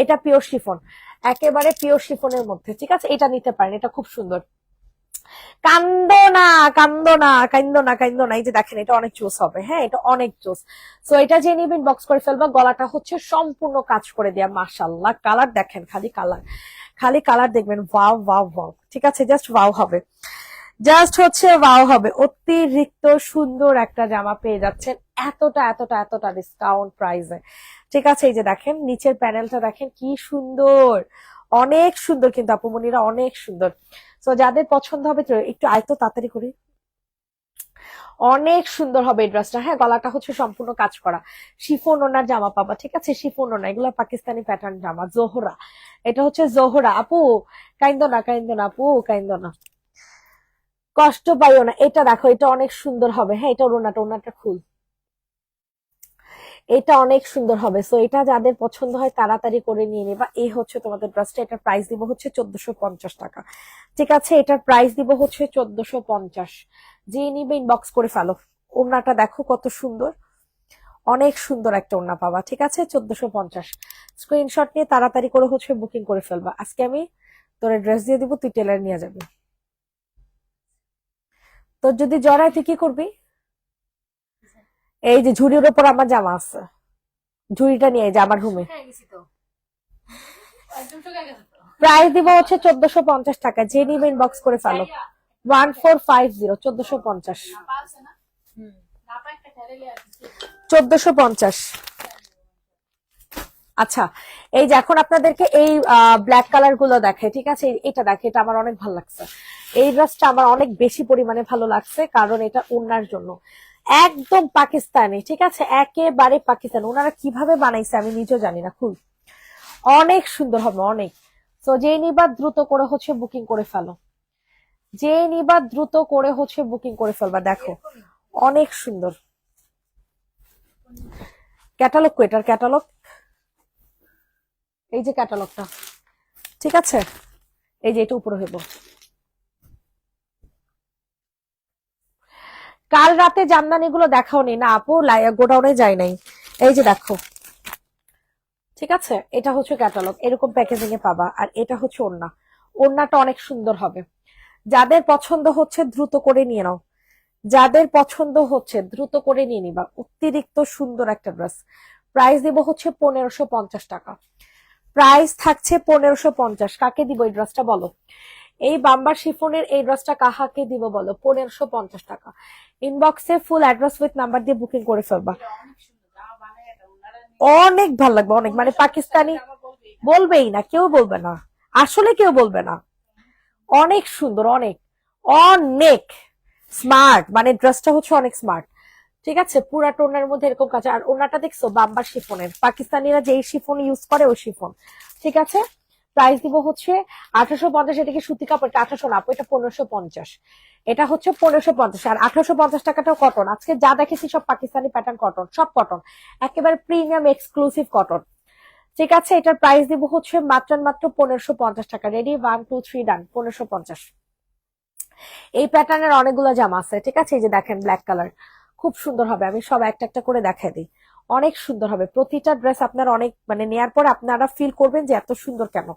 এটা পিওর শিফন, একেবারে পিওর শিফনের মধ্যে। ঠিক আছে, এটা নিতে পারেন, এটা খুব সুন্দর। কান্দো না, কান্দো না, কান্দো না, কান্দো না। এই যে দেখেন, এটা অনেক চুজ হবে। হ্যাঁ, এটা অনেক চুজ। সো এটা যে নিবেন বক্স করে ফেলবা। গলাটা হচ্ছে সম্পূর্ণ কাজ করে দেয়া। মাশাআল্লাহ, কালার দেখেন, খালি কালার, খালি কালার দেখবেন। Wow wow wow. ঠিক আছে, জাস্ট ওয়াও হবে, জাস্ট হচ্ছে ওয়াও হবে। অতিরিক্ত সুন্দর একটা জামা পেয়ে যাচ্ছেন এতটা এতটা এতটা ডিসকাউন্ট প্রাইসে। ঠিক আছে, এই যে দেখেন নিচের প্যানেলটা দেখেন কি সুন্দর, অনেক সুন্দর কিন্তু আপুমনিরা, অনেক সুন্দর। তো যাদের পছন্দ হবে তো একটু আয়তো তাড়াতাড়ি করে, অনেক সুন্দর হবে এই ড্রেসটা। হ্যাঁ, গলাটা হচ্ছে সম্পূর্ণ কাজ করা। শিফন ওনার জামা পাবা। ঠিক আছে, শিফন ওনা, এগুলো পাকিস্তানি প্যাটার্ন জামা। জোহরা, এটা হচ্ছে জোহরা। আপু কাইন্দ না, কাইন্দ না আপু, কাইন্দ না, কষ্ট পাইও না। এটা দেখো, এটা অনেক সুন্দর হবে। হ্যাঁ, এটা ওনাটা, ওনাটা খুল, এটা অনেক সুন্দর হবে। সো এটা যাদের পছন্দ হয় তাড়াতাড়ি করে নিয়ে নেবা। এই হচ্ছে তোমাদের ড্রেসটা। এটার প্রাইস দিব হচ্ছে 1450 টাকা। ঠিক আছে, এটার প্রাইস দিব হচ্ছে 1450। যে নিবে ইনবক্স করে ফেলো। ওড়নাটা দেখো কত সুন্দর, অনেক সুন্দর একটা ওড়না পাবা। ঠিক আছে, 1450। স্ক্রিনশট নিয়ে তাড়াতাড়ি করে হচ্ছে বুকিং করে ফেলবা। আজকে আমি তোর ড্রেস দিয়ে দিব, তুই টেলার নিয়ে যাবি। তোর যদি জড়ায় তুই কি করবি? এই যে ঝুড়ির উপর আমার জামা আছে, ঝুড়িটা নিয়ে যে আমার রুমে। প্রাইস দিব হচ্ছে 1450 টাকা, যে নিবে ইনবক্স করে ফেলো। 1450, 1450, 1450। আচ্ছা, এই যে এখন আপনাদেরকে এই ব্ল্যাক কালার গুলো দেখে, ঠিক আছে, এটা দেখে, এটা আমার অনেক ভালো লাগছে। এই ড্রেসটা আমার অনেক বেশি পরিমাণে ভালো লাগছে, কারণ এটা ওনার জন্য একদম পাকিস্তানি, ঠিক আছে, একেবারে পাকিস্তানি। ওনারা কিভাবে বানাইছে আমি নিজেও জানি না, খুব অনেক সুন্দর হবে, অনেক। তো যে নিবা দ্রুত করে হচ্ছে বুকিং করে ফেলো, যে নিবা দ্রুত করে হচ্ছে বুকিং করে ফেলবা। দেখো অনেক সুন্দর ক্যাটালগ, এটার ক্যাটালগ, এই যে ক্যাটালগটা, ঠিক আছে, এই যে এটা উপরে হইব। কাল রাতে জামদানি গুলো দেখাও নি না আপু, গোডাউনে যাই নাই। এই যে দেখো, ঠিক আছে, এটা হচ্ছে ক্যাটালগ, এরকম প্যাকেজিং এ পাবা। আর এটা হচ্ছে ওড়না, ওড়নাটা অনেক সুন্দর হবে। যাদের পছন্দ হচ্ছে দ্রুত করে নিয়ে নাও, যাদের পছন্দ হচ্ছে দ্রুত করে নিয়ে নিবা। অতিরিক্ত সুন্দর একটা ড্রেস। প্রাইস দিব হচ্ছে 1550 টাকা, প্রাইস থাকছে 1550। কাকে দিব এই ড্রেসটা বলো? এই বাম্বার শিফনের এই ড্রেসটা কাহাকে দিব বলো? 1550 টাকা। ইনবক্সে ফুল অ্যাড্রেস উইথ নাম্বার দিয়ে বুকিং করে ফেলবা। অনেক ভালো লাগবে, অনেক, মানে পাকিস্তানি বলবেই না, কেউ বলবে না, আসলে কেউ বলবে না। অনেক সুন্দর, অনেক অনেক স্মার্ট, মানে ড্রেসটা হচ্ছে অনেক স্মার্ট, ঠিক আছে। পুরা টোনের মধ্যে এরকম কাজ। আর ওনাটা দেখছো বাম্বার শিফনের, পাকিস্তানিরা যেই শিফন ইউজ করে ওই শিফন, ঠিক আছে। প্রাইস দিব হচ্ছে 1850। এটাকে সুতি কাপড়, 1800 না, এটা 1550। এটা হচ্ছে 1550। আর 1850 টাকাটাও কটন। আজকে যা দেখেছি সব পাকিস্তানি প্যাটার্ন কটন, সব কটন, একেবারে প্রিমিয়াম এক্সক্লুসিভ কটন, ঠিক আছে। এটার প্রাইস দিব হচ্ছে মাত্র মাত্র 1550 টাকা। রেডি, 1 2 3 ডান, 1550। এই প্যাটার্নের অনেকগুলো জামা আছে, ঠিক আছে। এই যে দেখেন ব্ল্যাক কালার, খুব সুন্দর হবে। আমি সব একটা একটা করে দেখাই দিই, অনেক সুন্দর হবে প্রতিটা ড্রেস। আপনার অনেক, মানে নেয়ার পর আপনারা ফিল করবেন যে এত সুন্দর কেন,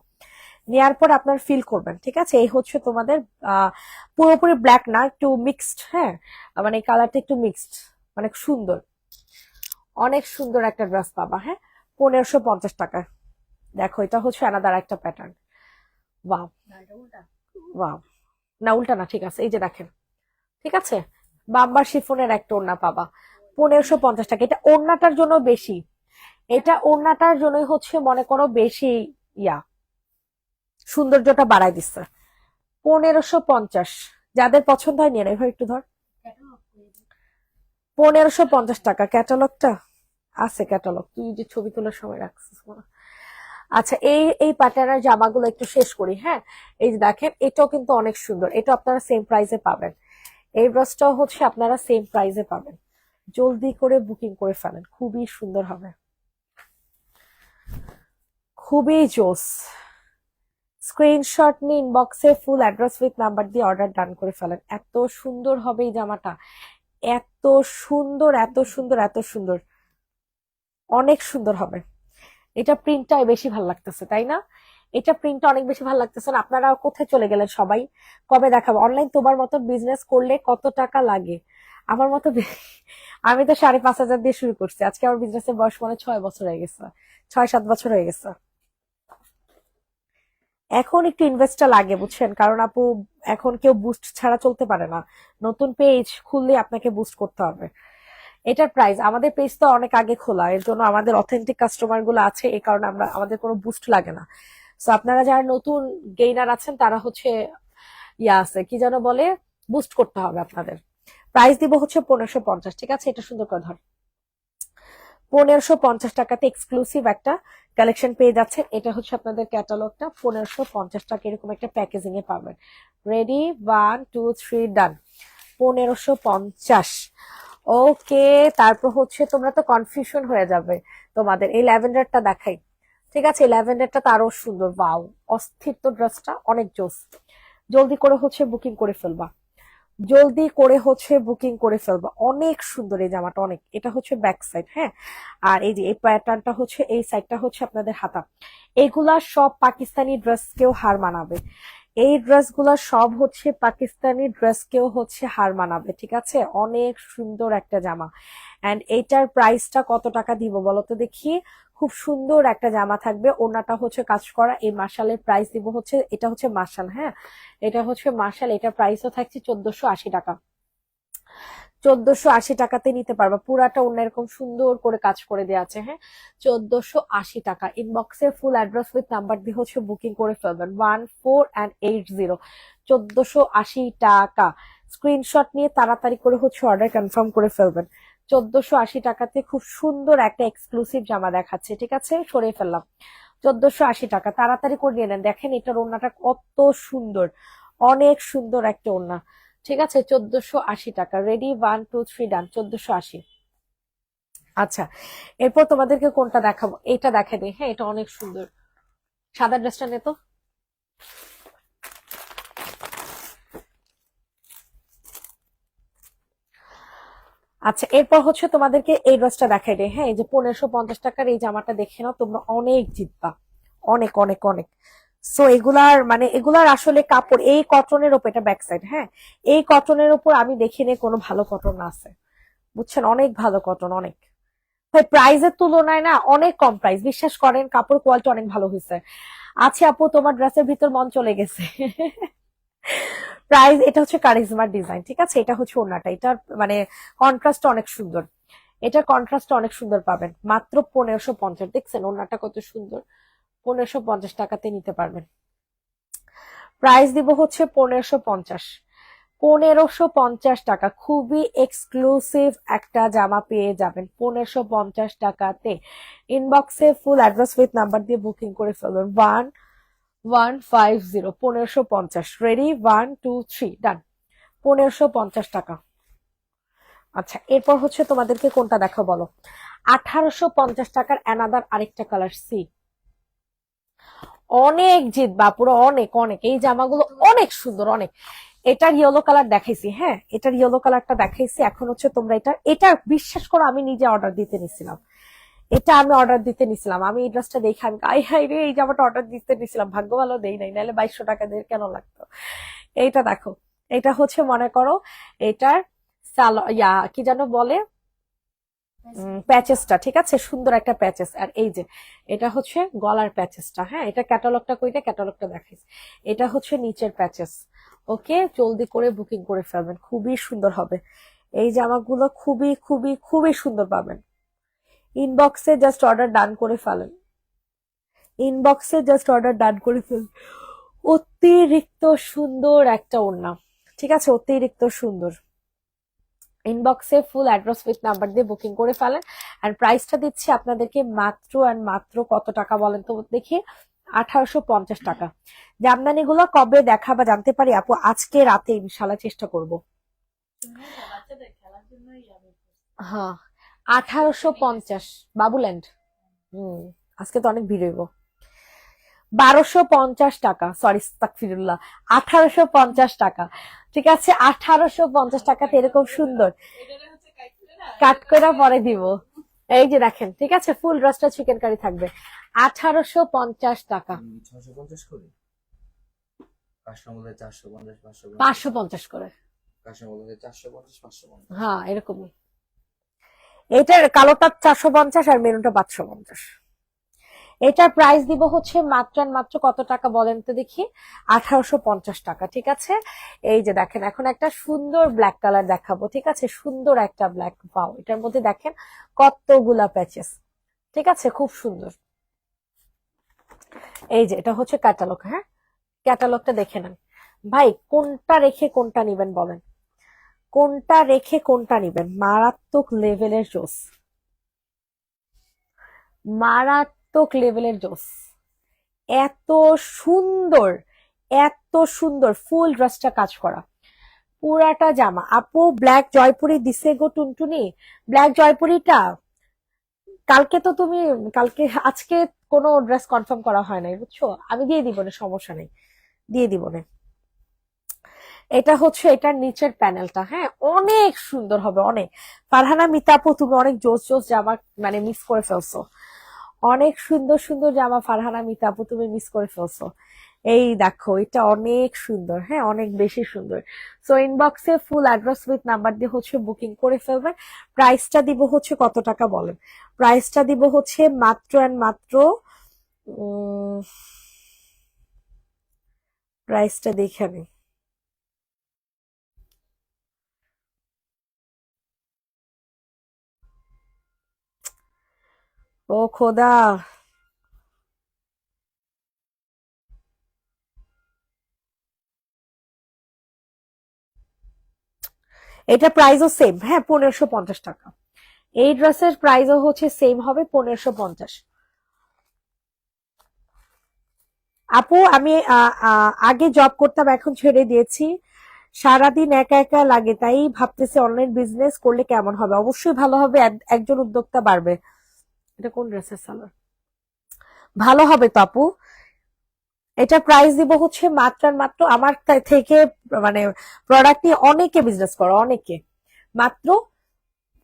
নেয়ার পর আপনার ফিল করবেন, ঠিক আছে। এই হচ্ছে তোমাদের পুরোপুরি ব্ল্যাক না, একটু মিক্সড, হ্যাঁ, মানে কালারটা একটু মিক্সড, মানে সুন্দর, অনেক সুন্দর একটা ড্রেস পাবা। হ্যাঁ, 1550 টাকা। দেখো এটা হচ্ছে আলাদা একটা প্যাটার্ন। ওয়াও, ওয়াও, না উল্টা না, ঠিক আছে। এই যে দেখেন, ঠিক আছে, বাম্বার শিফনের একটা ওড়না পাবা 1550 টাকা। এটা ওড়নাটার জন্য বেশি, এটা ওড়নাটার জন্যই হচ্ছে মনে করো বেশি, ইয়া, সৌন্দর্যটা বাড়াই দিচ্ছে। 1550, যাদের পছন্দ হয় নিয়ে নেই ভাই, একটু ধর। 1550 টাকা ক্যাটালগটা আছে, ক্যাটালগ তুই যে ছবি তোলার সময় রাখছিস মনে হয়। আচ্ছা, এই এই প্যাটার্নের জামাগুলো একটু শেষ করি। হ্যাঁ, এই যে দেখেন, এটাও কিন্তু অনেক সুন্দর, এটা আপনারা সেম প্রাইসে পাবেন। এই ড্রেসটাও হচ্ছে আপনারা সেম প্রাইসে পাবেন। জলদি করে বুকিং করে ফেলেন, খুবই সুন্দর হবে, খুবই জোস। স্ক্রিনশট নিয়ে ইনবক্সে ফুল অ্যাড্রেস উইথ নাম্বার দিয়ে অর্ডার ডান করে ফেলেন। এত সুন্দর হবে এই জামাটা, এত সুন্দর, এত সুন্দর, এত সুন্দর, অনেক সুন্দর হবে। এটা প্রিন্টটা বেশি ভালো লাগতেছে, তাই না? এটা প্রিন্টটা অনেক বেশি ভালো লাগতেছে না? আপনারা কোথায় চলে গেলেন সবাই? কবে দেখাবো অনলাইন? তোমার মতো বিজনেস করলে কত টাকা লাগে? আমার মতো আমি তো 5,500 দিয়ে শুরু করছি। আজকে আমার বিজনেসের বয়স মানে 6 বছর হয়ে গেছে, 6-7 বছর হয়ে গেছে। এখন একটু ইনভেস্টটা লাগে, বুঝছেন, কারণ আপু এখন কেউ বুস্ট ছাড়া চলতে পারে না। নতুন পেজ খুললে আপনাকে বুস্ট করতে হবে। এটার প্রাইস, আমাদের পেজ তো অনেক আগে খোলা, এর জন্য আমাদের অথেন্টিক কাস্টমার গুলো আছে, এই কারণে আমাদের কোনো বুস্ট লাগে না। তো আপনারা যারা নতুন গেইনার আছেন তারা হচ্ছে ইয়া আছে, কি যেন বলে, বুস্ট করতে হবে আপনাদের। প্রাইস দিব হচ্ছে 1550, ঠিক আছে। এটা সুন্দর করে ধর, 1550 টাকাতে এক্সক্লুসিভ একটা কালেকশন পেয়ে যাচ্ছে। এটা হচ্ছে আপনাদের ক্যাটালগটা, 1550 টাকা এরকম একটা প্যাকেজিং এ পাবেন। রেডি, 1 2 3 ডান, 1550। ওকে, তারপর হচ্ছে তোমরা তো কনফিউশন হয়ে যাবে, তোমাদের এই ল্যাভেন্ডারটা দেখাই, ঠিক আছে। ল্যাভেন্ডারটা তো আরো সুন্দর, ওয়াও, অস্থির তো ড্রেসটা, অনেক জোস। জলদি করে হচ্ছে বুকিং করে ফেলবা, জলদি করে হচ্ছে বুকিং করে ফেলবা। অনেক সুন্দর এই জামাটা, অনেক। এটা হচ্ছে ব্যাক সাইড, হ্যাঁ, আর এই যে এই প্যাটার্নটা হচ্ছে, এই সাইডটা হচ্ছে আপনাদের হাতা। এগুলা সব পাকিস্তানি ড্রেস কেও হার মানাবে, এই ড্রেসগুলো সব হচ্ছে পাকিস্তানি ড্রেস কেও হচ্ছে হার মানাবে, ঠিক আছে। অনেক সুন্দর একটা জামা, এন্ড এইটার প্রাইসটা কত টাকা দিব বলো তো দেখি। খুব সুন্দর একটা জামা থাকবে, ওনাটা হচ্ছে কাজ করা। এই মার্শালের প্রাইস দিব হচ্ছে, এটা হচ্ছে মার্শাল, হ্যাঁ এটা হচ্ছে মার্শাল, এটা প্রাইসও থাকছে 1480 টাকা। 1480 টাকাতে নিতে পারবা, পুরাটা অন্য এরকম সুন্দর করে কাজ করে দেওয়া আছে, হ্যাঁ 1480 টাকা। ইনবক্সে ফুল অ্যাড্রেস উইথ নাম্বার দিয়ে হচ্ছে বুকিং করে ফেলবেন 1480, 1480 টাকা। স্ক্রিনশট নিয়ে তাড়াতাড়ি করে হচ্ছে অর্ডার কনফার্ম করে ফেলবেন। 1480 টাকাতে খুব সুন্দর একটা এক্সক্লুসিভ জামা দেখাচ্ছে, ঠিক আছে সরিয়ে ফেললাম। 1480 টাকা, তাড়াতাড়ি করে নিয়ে নেন। দেখেন এটার ওড়নাটা কত সুন্দর, অনেক সুন্দর একটা ওড়না, ঠিক আছে 1480 টাকা। রেডি 1 2 3 ডান, 1480। আচ্ছা এরপর তোমাদেরকে কোনটা দেখাবো, এটা দেখা দিই, হ্যাঁ এটা অনেক সুন্দর। সাদা ড্রেসটা নে তো। আচ্ছা এরপর হচ্ছে তোমাদেরকে এই ড্রেসটা দেখাই দিই, হ্যাঁ এই যে 1550 টাকার এই জামাটা দেখে নাও, তোমরা অনেক জিতবা, অনেক অনেক অনেক। সো এগুলার মানে এগুলার আসলে কাপড় এই কটনের উপর, এটা ব্যাক সাইড, হ্যাঁ এই কটনের উপর আমি দেখিনি কোনো ভালো কটন আছে, বুঝছেন অনেক ভালো কটন, অনেক ভাই প্রাইসের তুলনায় না অনেক কম প্রাইস, বিশ্বাস করেন কাপড় কোয়ালিটি অনেক ভালো হয়েছে। আচ্ছা আপু তোমার ড্রেসের ভিতর মন চলে গেছে। প্রাইস এটা হচ্ছে কারিজমার ডিজাইন, ঠিক আছে এটা হচ্ছে ওড়নাটা, এটার মানে কন্ট্রাস্ট অনেক সুন্দর, এটার কন্ট্রাস্ট অনেক সুন্দর পাবেন মাত্র 1550। দেখছেন ওড়নাটা কত সুন্দর, 1550 টাকাতে নিতে পারবেন। প্রাইস দিব হচ্ছে 1550, 1550 টাকা। খুবই এক্সক্লুসিভ একটা জামা পেয়ে যাবেন 1550 টাকাতে। ইনবক্সে ফুল অ্যাড্রেস উইথ নাম্বার দিয়ে বুকিং করে ফেলবেন 1150, 1550। রেডি 1 2 3 ডান, 1550 টাকা। আচ্ছা এরপর হচ্ছে তোমাদেরকে কোনটা দেখো বলো। 1850 টাকার অ্যানাদার আরেকটা কালার, সি অনেক জিতবা পুরো, অনেক অনেক, এই জামাগুলো অনেক সুন্দর অনেক। এটার ইয়েলো কালার দেখাইছি, হ্যাঁ এটার ইয়েলো কালারটা দেখাইছি। এখন হচ্ছে তোমরা এটা এটা বিশ্বাস করো আমি নিজে অর্ডার দিতে নিছিলাম, এটা আমি অর্ডার দিতে নিছিলাম, আমি এই ড্রেসটা দেখে আমি আই হাই রে এই জামাটা অর্ডার দিতে নিছিলাম, ভাগ্য ভালো দেই নাই, নাহলে 2200 টাকা দিয়ে কেন লাগতো। এইটা দেখো, এটা হচ্ছে মনে করো এটার ইয়া কি যেন বলে প্যাচেসটা, ঠিক আছে সুন্দর একটা প্যাচেস। আর এই যে এটা হচ্ছে গলার প্যাচেসটা, হ্যাঁ এটা ক্যাটালগটা কইটা ক্যাটালগটা দেখাইছি, এটা হচ্ছে নিচের প্যাচেস। ওকে জলদি করে বুকিং করে ফেলবেন, খুবই সুন্দর হবে এই জামাগুলো, খুবই খুবই খুবই সুন্দর পাবেন। ইনবক্সে জাস্ট অর্ডার ডান করে ফেলেন, ইনবক্সে জাস্ট অর্ডার ডান করে ফেলেন। অতিরিক্ত সুন্দর একটা ওড়না, ঠিক আছে অতিরিক্ত সুন্দর। ইনবক্সে ফুল অ্যাড্রেস উইথ নাম্বার দিয়ে বুকিং করে ফেলেন। আর প্রাইসটা দিচ্ছি আপনাদেরকে মাত্র আর মাত্র কত টাকা বলেন তো দেখি, 1850 টাকা। জামদানি গুলো কবে দেখাবা জানতে পারি আপু? আজকে রাতে ইনশাল্লাহ চেষ্টা করব। হ্যাঁ 1850 বাবুল্যান্ড, আজকে তো অনেক ভিড় হইব। 1250 টাকা, সরি তাকফিরুল্লাহ, 1850 টাকা, ঠিক আছে 1850 টাকাতে এরকম সুন্দর কাট করে পরে দিব। এই যে দেখেন, ঠিক আছে ফুল রোস্টা চিকেন কারি থাকবে 1850 টাকা। 550 করে, হ্যাঁ এরকমই। এটার কালোটা 450 আর মেরুনটা 550। এটার প্রাইস দিব হচ্ছে মাত্র মাত্র কত টাকা বলেন তো দেখি, 1850 টাকা, ঠিক আছে। এই যে দেখেন এখন একটা সুন্দর ব্ল্যাক কালার দেখাবো, ঠিক আছে সুন্দর একটা ব্ল্যাক, পাও এটার মধ্যে দেখেন কতগুলা প্যাচেস, ঠিক আছে খুব সুন্দর। এই যে এটা হচ্ছে ক্যাটালগ, হ্যাঁ ক্যাটালগটা দেখে নেন। ভাই কোনটা রেখে কোনটা নিবেন বলেন, কোনটা রেখে কোনটা নিবেন, মারাত্মক লেভেলের জোস, মারাত্মক লেভেলের জোস। এত সুন্দর, এত সুন্দর ফুল ড্রেসটা কাজ করা, পুরাটা জামা। আপু ব্ল্যাক জয়পুরি দিছে গো টুনটুনি, ব্ল্যাক জয়পুরিটা কালকে তো তুমি, কালকে আজকে কোনো ড্রেস কনফার্ম করা হয় নাই বুঝছো, আমি দিয়ে দিব না সমস্যা নেই, দিয়ে দিব না। এটা হচ্ছে এটার নিচের প্যানেলটা, হ্যাঁ অনেক সুন্দর হবে অনেক। ফারহানা মিতাপু তুমি অনেক জোস জোস জামা মানে মিস করে ফেলছো, অনেক সুন্দর সুন্দর জামা ফারহানা মিতাপু তুমি মিস করে ফেলছো। এই দেখো এটা অনেক সুন্দর, হ্যাঁ অনেক বেশি সুন্দর। সো ইনবক্সে ফুল অ্যাড্রেস উইথ নাম্বার দিয়ে হচ্ছে বুকিং করে ফেলবেন। প্রাইসটা দিব হচ্ছে কত টাকা বলেন? প্রাইসটা দিব হচ্ছে মাত্র অ্যান্ড মাত্র প্রাইসটা দেখে আমি, ও খোদা, এটা প্রাইসও সেম, হ্যাঁ 1550 টাকা। এই ড্রেসের প্রাইসও হচ্ছে সেম হবে 1550। আপু আমি আগে জব করতাম, এখন ছেড়ে দিয়েছি। সারাদিন একা একা লাগে, তাই ভাবতেছি অনলাইন বিজনেস করলে কেমন হবে। অবশ্যই ভালো হবে, একজন উদ্যোক্তা বাড়বে। এটা কোন ড্রেসের সালোয়ার? ভালো হবে তো আপু। এটা প্রাইস দিব হচ্ছে মাত্র আর মাত্র আমার থেকে, মানে প্রোডাক্ট নিয়ে অনেকে বিজনেস করে, অনেকে। মাত্র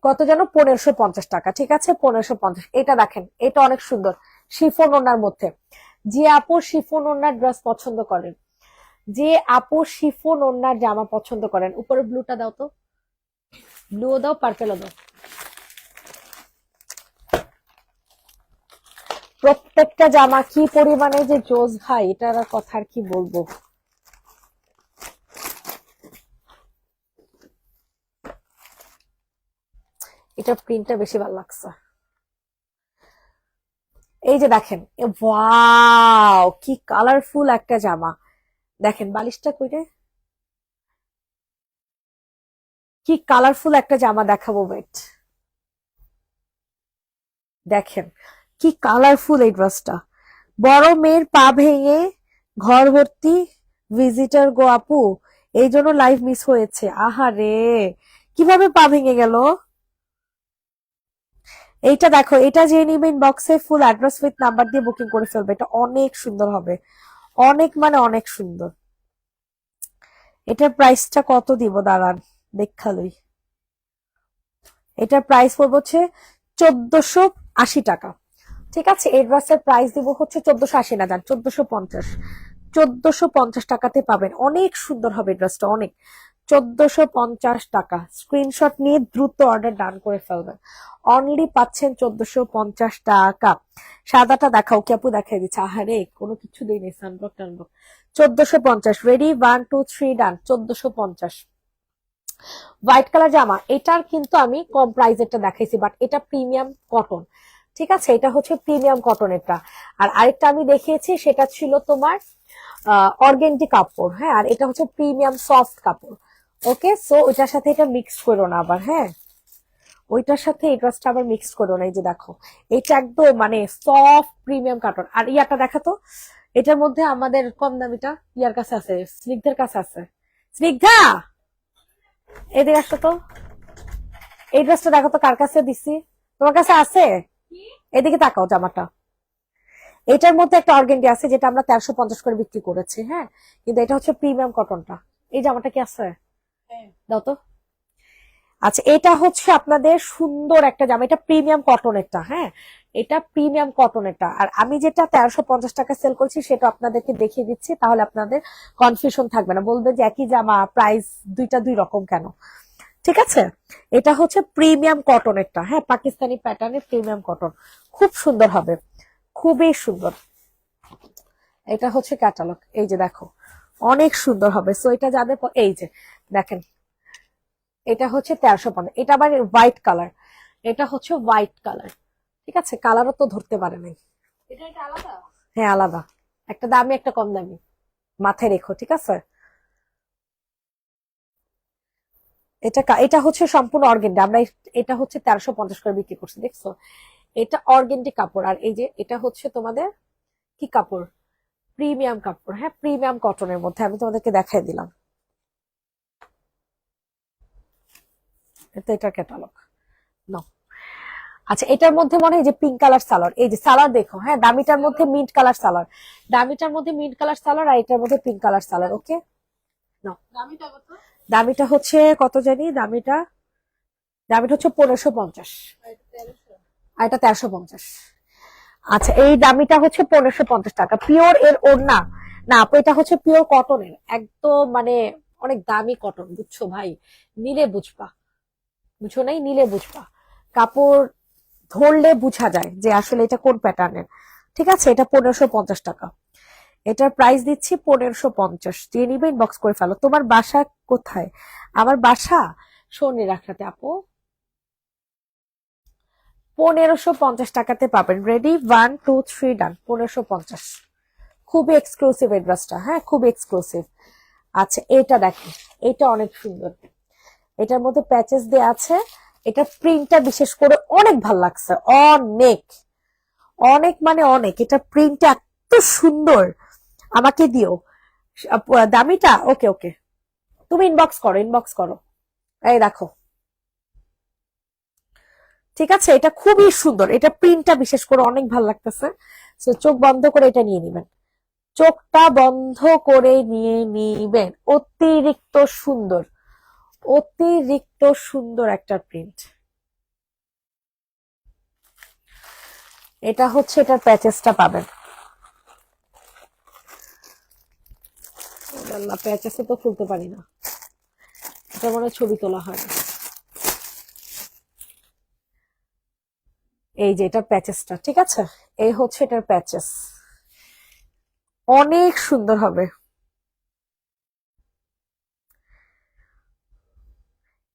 কত যেন 1550 টাকা, ঠিক আছে 1550। এটা দেখেন, এটা অনেক সুন্দর শিফন ওনার মধ্যে। যে আপু শিফন ওনার ড্রেস পছন্দ করেন, যে আপু শিফন ওনার জামা পছন্দ করেন, উপরে ব্লুটা দাও তো, ব্লুও দাও পার্পেলও দাও। প্রত্যেকটা জামা কি পরিমাণে যে জোস ভাই, এটার কথা আর কি বলবো। এটা প্রিন্টটা বেশি ভালো লাগছে। এই যে দেখেন, ওয়াও কি কালারফুল একটা জামা। দেখেন বালিশটা কইরে, কি কালারফুল একটা জামা দেখাবো, ওয়েট দেখেন কি কালারফুল এই ড্রেসটা। বড় মেয়ের পা ভেঙে ঘর ভর্তি ভিজিটার গো আপু, এই জন্য লাইভ মিস হয়েছে। আহারে, কিভাবে পা ভেঙে গেল? এইটা দেখো, এটা যে নিবে ইনবক্সে ফুল অ্যাড্রেস উইথ নাম্বার দিয়ে বুকিং করে ফেলবে। এটা অনেক সুন্দর হবে, অনেক মানে অনেক সুন্দর। এটার প্রাইসটা কত দিব দাঁড়ান দেখালই। এটার প্রাইস পড়বে হচ্ছে 1480 টাকা। ঠিক আছে, এই ড্রেসের প্রাইস দিব হচ্ছে 1480, না যান 1450। 1450 টাকাতে পাবেন, অনেক সুন্দর হবে ড্রেসটা, অনেক। 1450 টাকা। স্ক্রিনশট নিয়ে দ্রুত অর্ডার ডান করে ফেলবেন। অনলি পাচ্ছেন 1450 টাকা। সাদাটা দেখাও কি আপু, দেখাই দিচ্ছে। আহারে কোনো কিছু দিই নেই, সানব্লক টানব্লক। 1450, রেডি 1 2 3 ডান। 1450। হোয়াইট কালার জামা, এটার কিন্তু আমি কম প্রাইসেরটা দেখাইছি, বাট এটা প্রিমিয়াম কটন। ঠিক আছে, এটা হচ্ছে প্রিমিয়াম কটন এটা। আর আরেকটা আমি দেখিয়েছি, সেটা ছিল তোমার অর্গেন্ডি কাপড়, হ্যাঁ। আর এটা হচ্ছে প্রিমিয়াম সফট কাপড়। ওকে, সো ওইটার সাথে এটা মিক্স করো না আবার, হ্যাঁ ওইটার সাথে এই ড্রেসটা আবার মিক্স করো না। এই যে দেখো, এটা একদম মানে সফট প্রিমিয়াম কাটন। আর ইয়াটা দেখো তো, এটার মধ্যে আমাদের কম দামিটা ইয়ার কাছে আছে, স্নিগ্ধার কাছে আছে। স্নিগ্ধা এদিকে আসো তো, এই ড্রেসটা দেখো তো কার কাছে দিছি, তোমার কাছে আছে? এদিকে তাকাও জামাটা। এটার মধ্যে একটা অর্গেন্ডি আছে, যেটা আমরা 1350 করে বিক্রি করেছি, হ্যাঁ। কিন্তু এটা হচ্ছে প্রিমিয়াম কটনটা। এই জামাটা কি আছে? দাও তো। আচ্ছা, এটা হচ্ছে আপনাদের সুন্দর একটা জামা, এটা প্রিমিয়াম কটন এটা, হ্যাঁ। এটা প্রিমিয়াম কটন এটা। আর আমি যেটা 1350 টাকা সেল করছি, সেটা আপনাদেরকে দেখিয়ে দিচ্ছি, তাহলে আপনাদের কনফিউশন থাকবে না, বলবে যে একই জামা প্রাইস দুইটা দুই রকম কেন। ঠিক আছে, এটা হচ্ছে প্রিমিয়াম কটন একটা, হ্যাঁ পাকিস্তানি প্যাটার্নের প্রিমিয়াম কটন। খুব সুন্দর হবে, খুবই সুন্দর। এটা হচ্ছে ক্যাটালগ, এই যে দেখো অনেক সুন্দর হবে। সো এটা যাদের এই যে দেখেন, এটা হচ্ছে 1350। এটা আবার হোয়াইট কালার, এটা হচ্ছে হোয়াইট কালার। ঠিক আছে, কালারও তো ধরতে পারে নাই। এটা আলাদা, হ্যাঁ আলাদা। একটা দামি একটা কম দামি, মাথায় রেখো, ঠিক আছে। এটা হচ্ছে সম্পূর্ণ অর্গেন্ডি, আমরা এটা হচ্ছে 1350 করে বিক্রি করছি, দেখছো। এটা অর্গেন্ডি কাপড়। আর এই যে এটা হচ্ছে তোমাদের কি কাপড়, প্রিমিয়াম কাপড়, হ্যাঁ প্রিমিয়াম কটনের মধ্যে আমি তোমাদেরকে দেখাই দিলাম। এটা ক্যাটালগ নাও। আচ্ছা, এটার মধ্যে মনে হয় যে পিঙ্ক কালার সালোয়ার, এই যে সালোয়ার দেখো, হ্যাঁ দামিটার মধ্যে মিন্ট কালার সালোয়ার, দামিটার মধ্যে মিন্ট কালার সালোয়ার, আর এটার মধ্যে পিঙ্ক কালার সালোয়ার। ওকে নাও। দামিটা হচ্ছে কত জানি, দামিটা দামিটা হচ্ছে 1550, আর এটা 1350। আচ্ছা, এই দামিটা হচ্ছে 1550 টাকা। পিওর এর ওড়না না আপু, এটা হচ্ছে পিওর কটনের, একদম মানে অনেক দামি কটন, বুঝছো ভাই? নিলে বুঝবা, বুঝো নাই, নিলে বুঝবা। কাপড় ধরলে বুঝা যায় যে আসলে এটা কোন প্যাটার্নের। ঠিক আছে, এটা 1550 টাকা। এটার প্রাইস দিচ্ছি 1550। যে নিবে ইনবক্স করে ফেলো। তোমার বাসা কোথায়? আমার বাসা শনি রাখাতে আপু। 1550 টাকাতে পাবেন। রেডি, 1 2 3 ডান। 1550। খুবই এক্সক্লুসিভ এই ড্রেসটা, হ্যাঁ খুবই এক্সক্লুসিভ। আচ্ছা এটা দেখো, এটা অনেক সুন্দর। এটার মধ্যে প্যাচেস দেয়া আছে। এটা প্রিন্টটা বিশেষ করে অনেক ভাল লাগছে, অনেক অনেক মানে অনেক। এটা প্রিন্টটা এত সুন্দর। আমাকে দিও দামিটা। ওকে ওকে, তুমি ইনবক্স করো, ইনবক্স করো। এই দেখো, ঠিক আছে, এটা খুবই সুন্দর। এটা প্রিন্টটা বিশেষ করে অনেক ভালো লাগতেছে। তো চোখ বন্ধ করে এটা নিয়ে নিবেন, চোখটা বন্ধ করে নিয়ে নিবেন। অতিরিক্ত সুন্দর, অতিরিক্ত সুন্দর একটা প্রিন্ট। এটা হচ্ছে, এটার প্যাচেসটা পাবেন। আল্লাহ, প্যাচেসে তো খুলতে পারি না, এটা মনে হয় ছবি তোলা হয় না। এই যে এটার প্যাচেসটা, ঠিক আছে, এই হচ্ছে এটার প্যাচেস। অনেক সুন্দর হবে।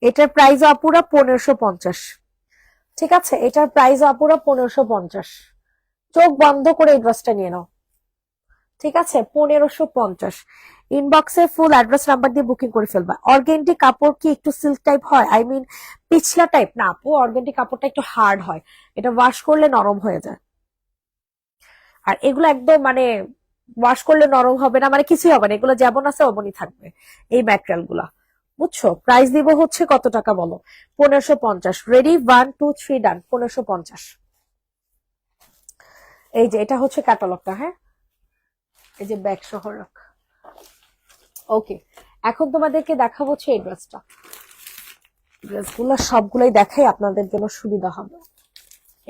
এটার প্রাইস আপুরা 1550। ঠিক আছে, এটার প্রাইস আপুরা 1550। চোখ বন্ধ করে এই ড্রেসটা নিয়ে নাও। ঠিক আছে, 1550। ইনবক্সে ফুল অ্যাড্রেস নাম্বার দিয়ে বুকিং করে ফেলবা। অর্গেন্ডি কাপড় কি একটু সিল্ক টাইপ হয়, আই মিন পিছলা টাইপ? না আপু, অর্গেন্ডি কাপড়টা একটু হার্ড হয়, এটা ওয়াশ করলে নরম হয়ে যায়। আর এগুলো একদম মানে ওয়াশ করলে নরম হবে না, মানে কিছুই হবে না, এগুলো যেমন আছে অমনই থাকবে এই ম্যাটেরিয়াল গুলা। বুঝছো? প্রাইস দিব হচ্ছে কত টাকা বলো? 1550। রেডি, 1 2 3 ডান। 1550। এই যে এটা হচ্ছে ক্যাটালগটা, হ্যাঁ এই যে ব্যাগ সহ রাখ। ওকে, এখন তোমাদেরকে দেখাবো হচ্ছে এই ড্রেসটা। ড্রেসগুলো সবগুলোই দেখাই, আপনাদের জন্য সুবিধা হবে।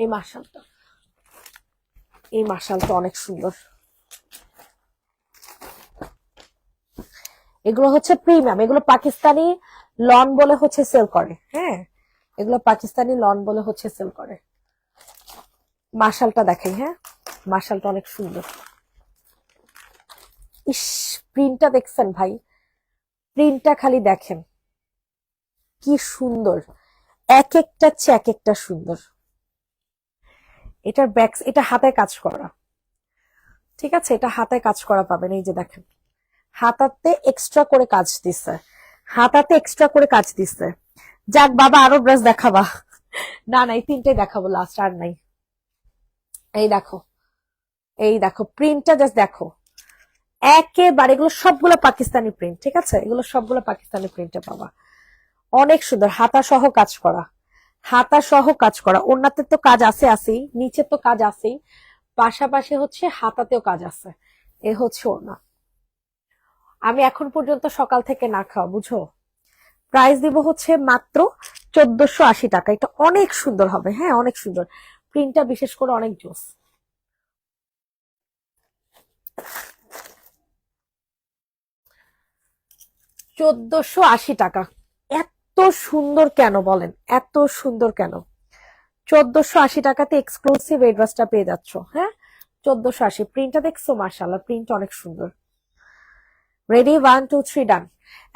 এই মার্শালটা, এই মার্শালটা অনেক সুন্দর। এগুলো হচ্ছে প্রিমিয়াম, এগুলো পাকিস্তানি লন বলে হচ্ছে সেল করে, হ্যাঁ এগুলো পাকিস্তানি লন বলে হচ্ছে সেল করে। মার্শালটা দেখাই, হ্যাঁ মার্শালটা অনেক সুন্দর। ইস, প্রিন্টটা দেখছেন ভাই? প্রিন্টটা খালি দেখেন কি সুন্দর, এক একটা চেয়ে এক একটা সুন্দর। এটার ব্যাক, এটা হাতায় কাজ করা, ঠিক আছে, এটা হাতায় কাজ করা পাবেন। এই যে দেখেন, হাতাতে এক্সট্রা করে কাজ দিচ্ছে, হাতাতে এক্সট্রা করে কাজ দিচ্ছে। যাক বাবা, আরো ড্রেস দেখাবা? না না, এই তিনটাই দেখাবো, লাস্ট আর নাই। এই দেখো, এই দেখো প্রিন্টটা জাস্ট দেখো, একেবারে এগুলো সবগুলো পাকিস্তানি প্রিন্ট, ঠিক আছে, এগুলো সবগুলো পাকিস্তানি প্রিন্টে পাবা। অনেক সুন্দর, হাতা সহ কাজ করা, হাতা সহ কাজ করা। ওনাতে তো কাজ আছে আছেই, নিচে তো কাজ আছেই, পাশাপাশি হচ্ছে হাতাতেও কাজ আছে। এ হচ্ছে ওনা। আমি এখন পর্যন্ত সকাল থেকে না খাওয়া, বুঝো। প্রাইস দিব হচ্ছে মাত্র 1480 টাকা। এটা অনেক সুন্দর হবে, হ্যাঁ অনেক সুন্দর। প্রিন্টটা বিশেষ করে অনেক জোস। 1480 টাকা। এত সুন্দর কেন বলেন, এত সুন্দর কেন? 1480 টাকাতে এক্সক্লুসিভ এই ড্রেসটা পেয়ে যাচ্ছ, হ্যাঁ 1480। প্রিন্টটা দেখছো? মার্শাল্লাহ, প্রিন্ট অনেক সুন্দর। রেডি, 1 2 3 ডান।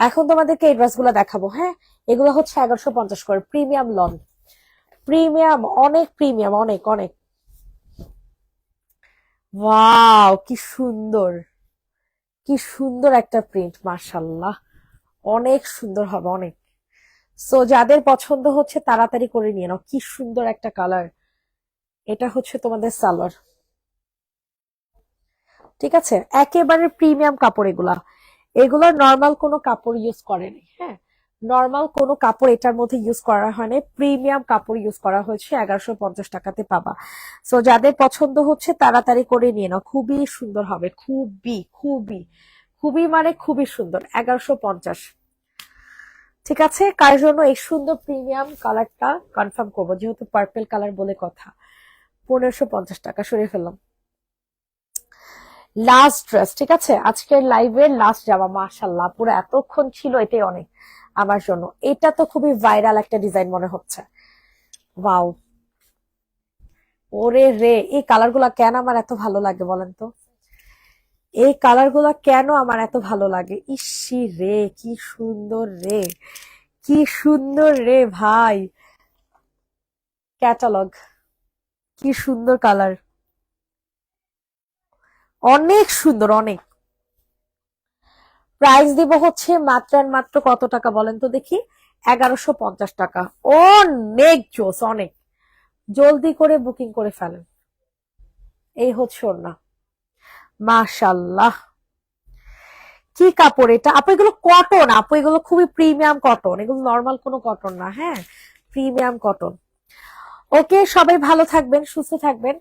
এখন তোমাদেরকে এই ড্রেসগুলো দেখাবো, হ্যাঁ এগুলো হচ্ছে 1150 করে, প্রিমিয়াম লন, প্রিমিয়াম, অনেক প্রিমিয়াম, অনেক অনেক। ওয়াও কি সুন্দর, কি সুন্দর একটা প্রিন্ট, মার্শাল্লাহ অনেক সুন্দর হবে অনেক। সো যাদের পছন্দ হচ্ছে তাড়াতাড়ি করে নিয়ে নাও, কি সুন্দর একটা কালার। এটা হচ্ছে তোমাদের সালোয়ার, ঠিক আছে, একেবারে প্রিমিয়াম কাপড় এগুলা। এগুলো নর্মাল কোনো কাপড় ইউজ করেনি, হ্যাঁ নর্মাল কোনো কাপড় এটার মধ্যে ইউজ করা হয়নি, প্রিমিয়াম কাপড় ইউজ করা হয়েছে। 1150 টাকাতে পাবা। সো যাদের পছন্দ হচ্ছে তাড়াতাড়ি করে নিয়ে নাও, খুবই সুন্দর হবে, খুবই খুবই খুবই মানে খুবই সুন্দর। 1150। ঠিক আছে, কার জন্য এই সুন্দর প্রিমিয়াম কালারটা কনফার্ম করবো, যেহেতু পার্পেল কালার বলে কথা। 1550 টাকা সরিয়ে ফেললাম। লাস্ট ড্রেস, ঠিক আছে, আজকের লাইভের লাস্ট জামা। মাশাল্লাহ, পুরো এতক্ষণ ছিল, এটাই অনেক আমার জন্য। এটা তো খুবই ভাইরাল একটা ডিজাইন মনে হচ্ছে। ওয়াও, ওরে রে, এই কালার গুলা কেন আমার এত ভালো লাগে বলেন তো? এই কালার গুলা কেন আমার এত ভালো লাগে? ইসি রে, কি সুন্দর রে, কি সুন্দর রে ভাই। ক্যাটালগ, কি সুন্দর কালার, অনেক সুন্দর, অনেক। প্রাইস দিব হচ্ছে মাত্র আর মাত্র কত টাকা বলেন তো দেখি? 1150 টাকা। অনেক জোস, অনেক। জলদি করে বুকিং করে ফেলেন। এই হচ্ছে ওর না, মাশাল্লাহ, কি কাপড় এটা আপু? এগুলো কটন আপু, এগুলো খুবই প্রিমিয়াম কটন, এগুলো নর্মাল কোনো কটন না, হ্যাঁ, প্রিমিয়াম কটন। ওকে, সবাই ভালো থাকবেন, সুস্থ থাকবেন।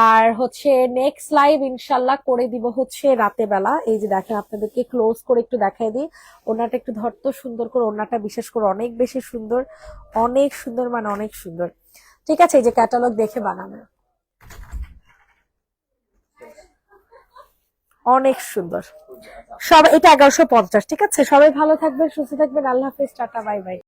আর হচ্ছে নেক্সট লাইভ ইনশাল্লাহ করে দিব হচ্ছে রাতে বেলা। এই যে দেখেন, আপনাদেরকে ক্লোজ করে একটু দেখাই দিই। ওনাটা একটু ধরতো সুন্দর করে, ওনাটা বিশেষ করে অনেক বেশি সুন্দর, অনেক সুন্দর, মানে অনেক সুন্দর। ঠিক আছে, এই যে ক্যাটালগ দেখে বানানো, অনেক সুন্দর। সব এটা 1150, ঠিক আছে। সবাই ভালো থাকবেন, সুস্থ থাকবেন, আল্লাহ হাফেজ, টাটা, বাই বাই।